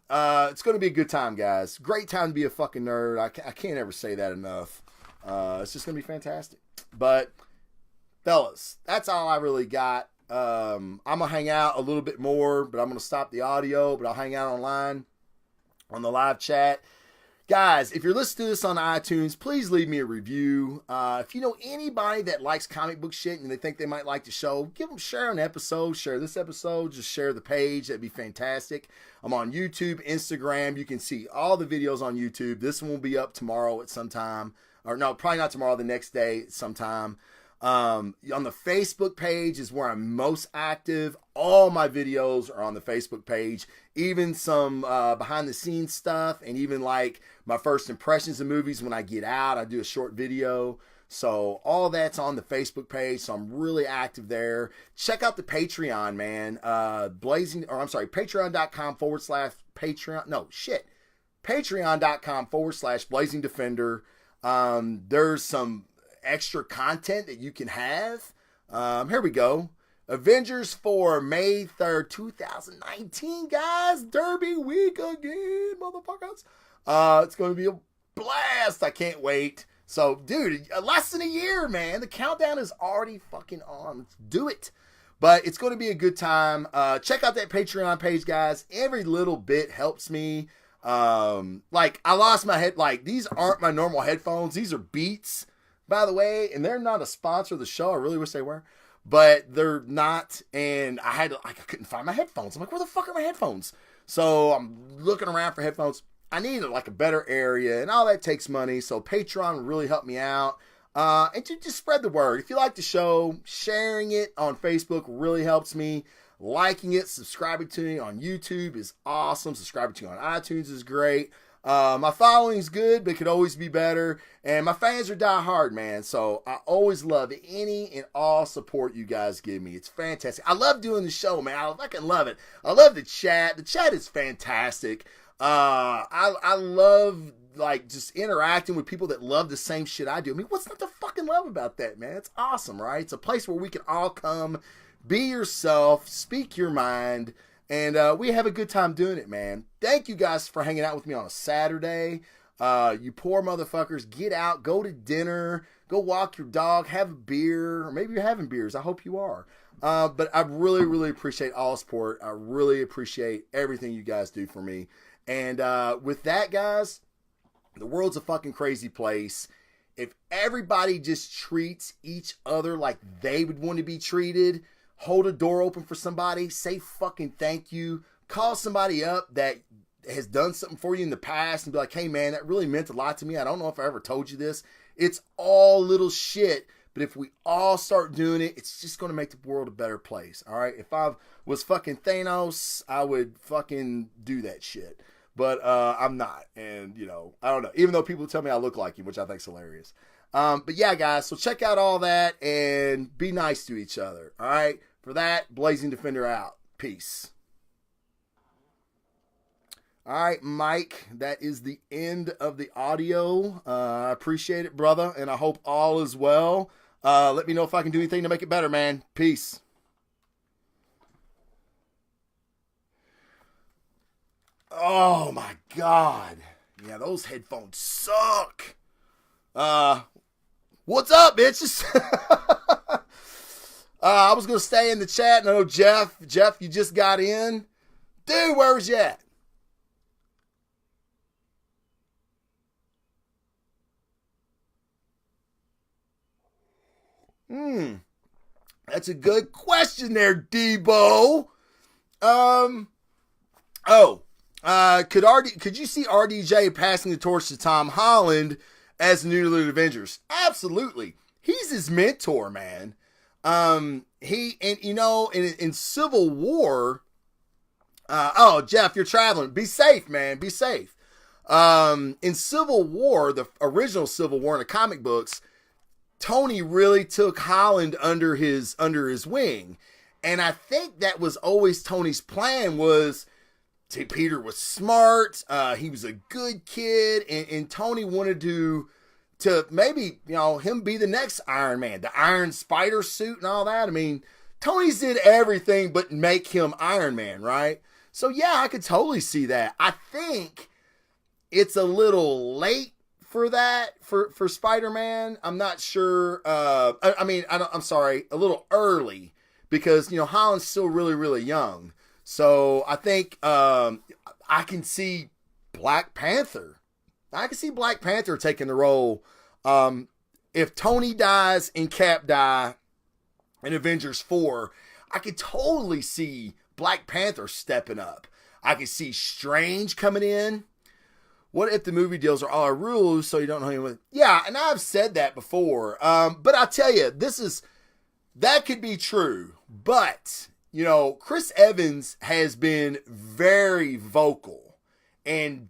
[SPEAKER 1] it's going to be a good time, guys. Great time to be a fucking nerd. I can't ever say that enough. It's just going to be fantastic. But, fellas, that's all I really got. I'm going to hang out a little bit more, but I'm going to stop the audio, but I'll hang out online on the live chat. Guys, if you're listening to this on iTunes, please leave me a review. If you know anybody that likes comic book shit and they think they might like the show, share an episode, share this episode, just share the page. That'd be fantastic. I'm on YouTube, Instagram. You can see all the videos on YouTube. This one will be up tomorrow at some time. Or no, probably not tomorrow, the next day sometime. On the Facebook page is where I'm most active. All my videos are on the Facebook page, even some behind the scenes stuff, and even like my first impressions of movies. When I get out, I do a short video. So all that's on the Facebook page. So I'm really active there. Check out the Patreon, man. Patreon.com/Blazing Defender. There's some extra content that you can have. Here we go. Avengers for May 3rd, 2019, guys. Derby week again, motherfuckers. It's going to be a blast. I can't wait. So, dude, less than a year, man. The countdown is already fucking on. Let's do it. But it's going to be a good time. Check out that Patreon page, guys. Every little bit helps me. Like, I lost my head. Like, these aren't my normal headphones. These are Beats, by the way, and they're not a sponsor of the show. I really wish they were, but they're not. And I couldn't find my headphones. I'm like, where the fuck are my headphones? So I'm looking around for headphones. I need like a better area, and all that takes money. So Patreon really helped me out. And to just spread the word. If you like the show, sharing it on Facebook really helps me. Liking it, subscribing to me on YouTube is awesome. Subscribing to me on iTunes is great. My following's good, but it could always be better. And my fans are die hard, man. So I always love any and all support you guys give me. It's fantastic. I love doing the show, man. I fucking love it. I love the chat. The chat is fantastic. I love like just interacting with people that love the same shit I do. I mean, what's not to fucking love about that, man? It's awesome, right? It's a place where we can all come, be yourself, speak your mind, And we have a good time doing it, man. Thank you guys for hanging out with me on a Saturday. You poor motherfuckers, get out, go to dinner, go walk your dog, have a beer, or maybe you're having beers. I hope you are. But I really, really appreciate all support. I really appreciate everything you guys do for me. And with that, guys, the world's a fucking crazy place. If everybody just treats each other like they would want to be treated, hold a door open for somebody, say fucking thank you, call somebody up that has done something for you in the past and be like, hey man, that really meant a lot to me. I don't know if I ever told you this. It's all little shit, but if we all start doing it, it's just going to make the world a better place. All right. If I was fucking Thanos, I would fucking do that shit. But I'm not. And, you know, I don't know. Even though people tell me I look like him, which I think is hilarious. But yeah, guys, so check out all that and be nice to each other. All right. For that, Blazing Defender out. Peace. All right, Mike, that is the end of the audio. I appreciate it, brother, and I hope all is well. Let me know if I can do anything to make it better, man. Peace. Oh, my God. Yeah, those headphones suck. What's up, bitches? I was going to stay in the chat. No, Jeff, you just got in. Dude, where was you at? That's a good question there, Debo. Could you see RDJ passing the torch to Tom Holland as the new leader of Avengers? Absolutely. He's his mentor, man. In Civil War, Jeff, you're traveling. Be safe, man. Be safe. In Civil War, the original Civil War in the comic books, Tony really took Holland under his wing. And I think that was always Tony's plan was Peter was smart. He was a good kid. And Tony wanted to maybe, him be the next Iron Man, the Iron Spider suit and all that. I mean, Tony's did everything but make him Iron Man, right? So yeah, I could totally see that. I think it's a little late for that, for Spider-Man. I'm not sure. I'm sorry, a little early because, Holland's still really, really young. So I think I can see Black Panther. I can see Black Panther taking the role. If Tony dies and Cap die in Avengers 4, I could totally see Black Panther stepping up. I could see Strange coming in. What if the movie deals are all our rules so you don't know anyone? Yeah, and I've said that before. But I'll tell you, that could be true. But, Chris Evans has been very vocal and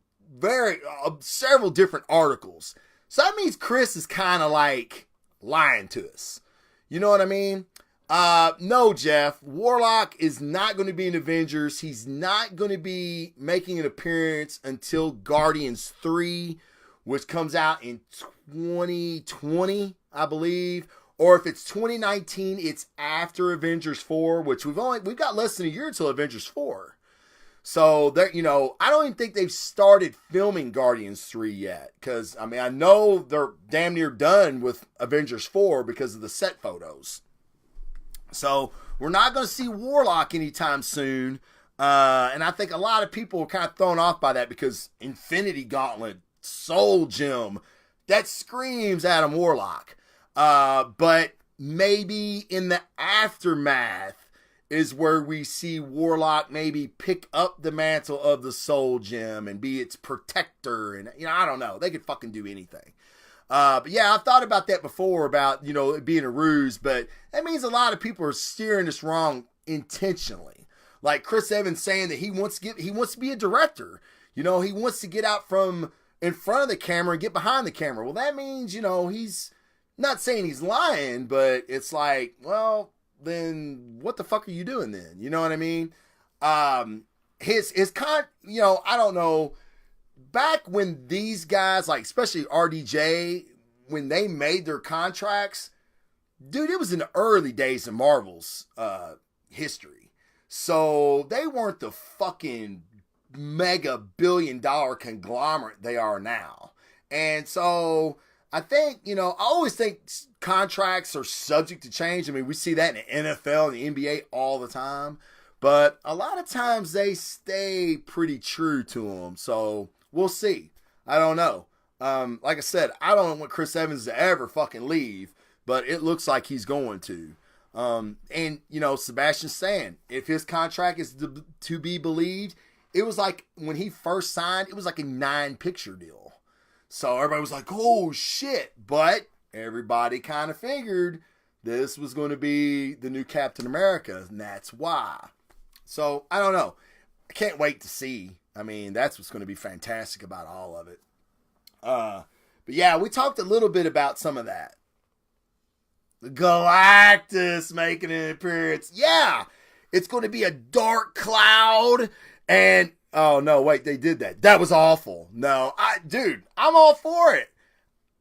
[SPEAKER 1] several different articles. So that means Chris is kind of like lying to us. You know what I mean? No, Jeff. Warlock is not going to be in Avengers. He's not going to be making an appearance until Guardians 3, which comes out in 2020, I believe. Or if it's 2019, it's after Avengers 4, which we've got less than a year until Avengers 4. So there, I don't even think they've started filming Guardians 3 yet. Because, I know they're damn near done with Avengers 4 because of the set photos. So we're not going to see Warlock anytime soon. And I think a lot of people are kind of thrown off by that because Infinity Gauntlet, Soul Gem, that screams Adam Warlock. But maybe in the aftermath is where we see Warlock maybe pick up the mantle of the Soul Gem and be its protector. And, I don't know. They could fucking do anything. But yeah, I've thought about that before about, it being a ruse, but that means a lot of people are steering this wrong intentionally. Like Chris Evans saying that he wants to be a director. He wants to get out from in front of the camera and get behind the camera. Well, that means, he's not saying he's lying, but it's like, well, then what the fuck are you doing then? You know what I mean? I don't know. Back when these guys, like especially RDJ, when they made their contracts, dude, it was in the early days of Marvel's history. So they weren't the fucking mega $billion conglomerate they are now. And so I think, I always think contracts are subject to change. I mean, we see that in the NFL and the NBA all the time. But a lot of times they stay pretty true to them. So we'll see. I don't know. Like I said, I don't want Chris Evans to ever fucking leave, but it looks like he's going to. And Sebastian Stan, if his contract is to be believed, it was like when he first signed, it was like a 9-picture deal. So everybody was like, oh shit. But everybody kind of figured this was going to be the new Captain America, and that's why. So I don't know. I can't wait to see. I mean, that's what's going to be fantastic about all of it. But yeah, we talked a little bit about some of that. The Galactus making an appearance. Yeah, it's going to be a dark cloud. And, oh no, wait, they did that. That was awful. No, dude, I'm all for it.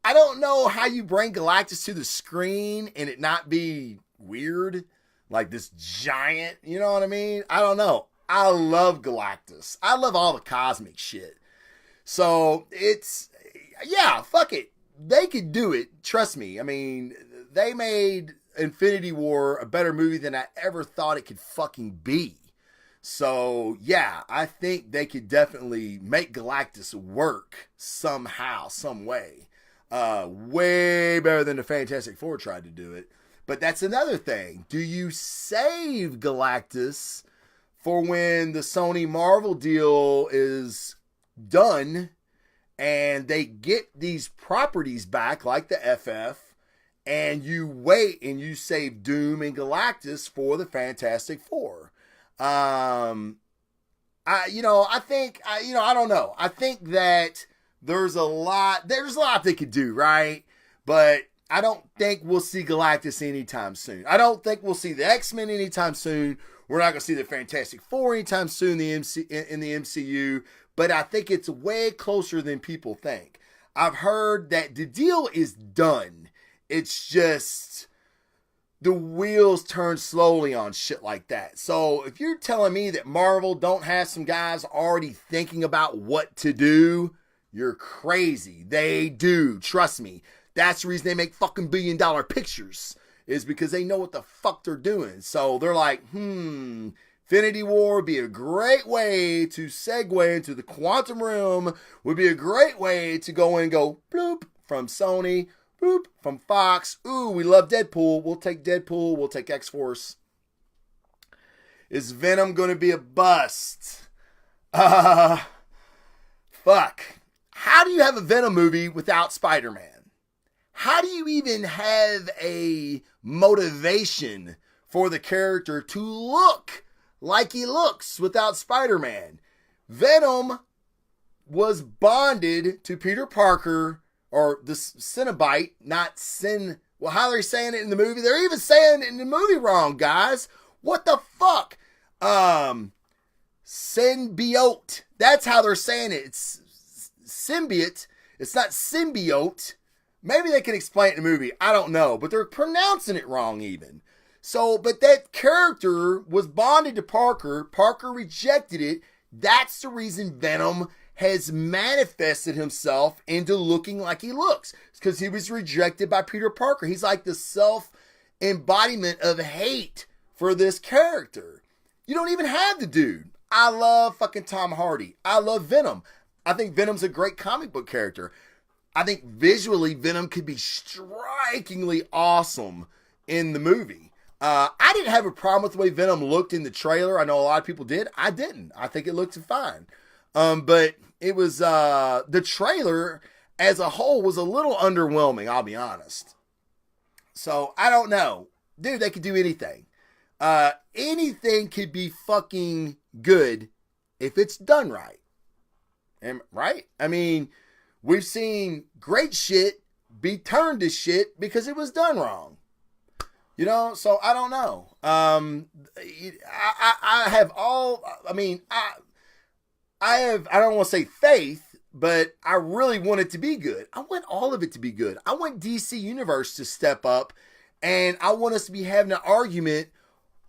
[SPEAKER 1] I don't know how you bring Galactus to the screen and it not be weird. Like this giant, you know what I mean? I don't know. I love Galactus. I love all the cosmic shit. So yeah, fuck it. They could do it. Trust me. I mean, they made Infinity War a better movie than I ever thought it could fucking be. So, yeah, I think they could definitely make Galactus work somehow, some way. Way better than the Fantastic Four tried to do it. But that's another thing. Do you save Galactus for when the Sony Marvel deal is done and they get these properties back, like the FF, and you wait and you save Doom and Galactus for the Fantastic Four? I don't know. I think that there's a lot they could do, right? But I don't think we'll see Galactus anytime soon. I don't think we'll see the X-Men anytime soon. We're not going to see the Fantastic Four anytime soon in the MCU. But I think it's way closer than people think. I've heard that the deal is done. It's just the wheels turn slowly on shit like that. So if you're telling me that Marvel don't have some guys already thinking about what to do, you're crazy. They do. Trust me. That's the reason they make fucking billion-dollar pictures, is because they know what the fuck they're doing. So they're like, Infinity War would be a great way to segue into the quantum realm, would be a great way to go in and go bloop from Sony, boop from Fox. Ooh, we love Deadpool. We'll take Deadpool. We'll take X-Force. Is Venom going to be a bust? Fuck. How do you have a Venom movie without Spider-Man? How do you even have a motivation for the character to look like he looks without Spider-Man? Venom was bonded to Peter Parker, or the Cenobite, not Sin. Well, how are they saying it in the movie? They're even saying it in the movie wrong, guys. What the fuck? Symbiote. That's how they're saying it. It's symbiote. It's not symbiote. Maybe they can explain it in the movie. I don't know. But they're pronouncing it wrong even. So, but that character was bonded to Parker. Parker rejected it. That's the reason Venom has manifested himself into looking like he looks. It's because he was rejected by Peter Parker. He's like the self-embodiment of hate for this character. You don't even have the dude. I love fucking Tom Hardy. I love Venom. I think Venom's a great comic book character. I think visually Venom could be strikingly awesome in the movie. I didn't have a problem with the way Venom looked in the trailer. I know a lot of people did. I didn't. I think it looked fine. But it was, the trailer as a whole was a little underwhelming, I'll be honest. So, I don't know. Dude, they could do anything. Anything could be fucking good if it's done right. Right? I mean, we've seen great shit be turned to shit because it was done wrong. You know, so I don't know. I don't want to say faith, but I really want it to be good. I want all of it to be good. I want DC Universe to step up, and I want us to be having an argument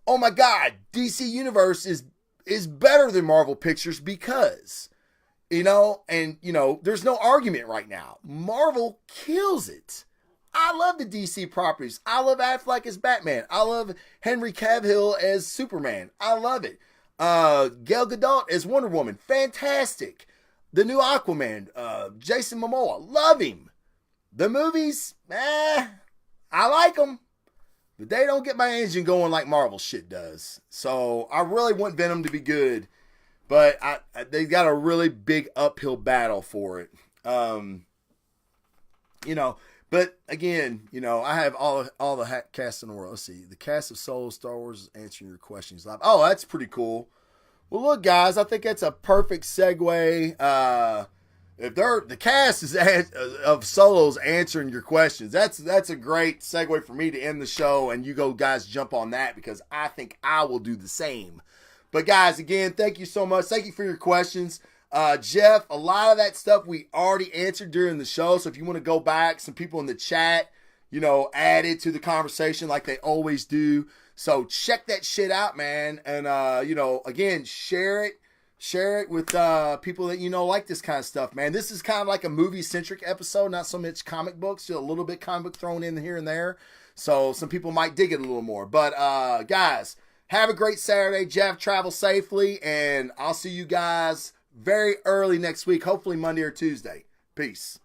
[SPEAKER 1] oh my God, DC Universe is better than Marvel Pictures because, there's no argument right now. Marvel kills it. I love the DC properties. I love Affleck as Batman. I love Henry Cavill as Superman. I love it. Gal Gadot as Wonder Woman. Fantastic. The new Aquaman, Jason Momoa. Love him. The movies, I like them. But they don't get my engine going like Marvel shit does. So I really want Venom to be good. But they got a really big uphill battle for it. But again, I have all the cast in the world. Let's see. The cast of Solo Star Wars is answering your questions live. Oh, that's pretty cool. Well, look, guys, I think that's a perfect segue. If the cast is of Solos answering your questions, that's a great segue for me to end the show, and you go guys jump on that because I think I will do the same. But guys, again, thank you so much. Thank you for your questions. Jeff, a lot of that stuff we already answered during the show. So if you want to go back, some people in the chat, added to the conversation like they always do. So check that shit out, man. And, again, share it with people that like this kind of stuff, man. This is kind of like a movie-centric episode, not so much comic books, just a little bit comic book thrown in here and there. So some people might dig it a little more. But, guys, have a great Saturday. Jeff, travel safely, and I'll see you guys very early next week, hopefully Monday or Tuesday. Peace.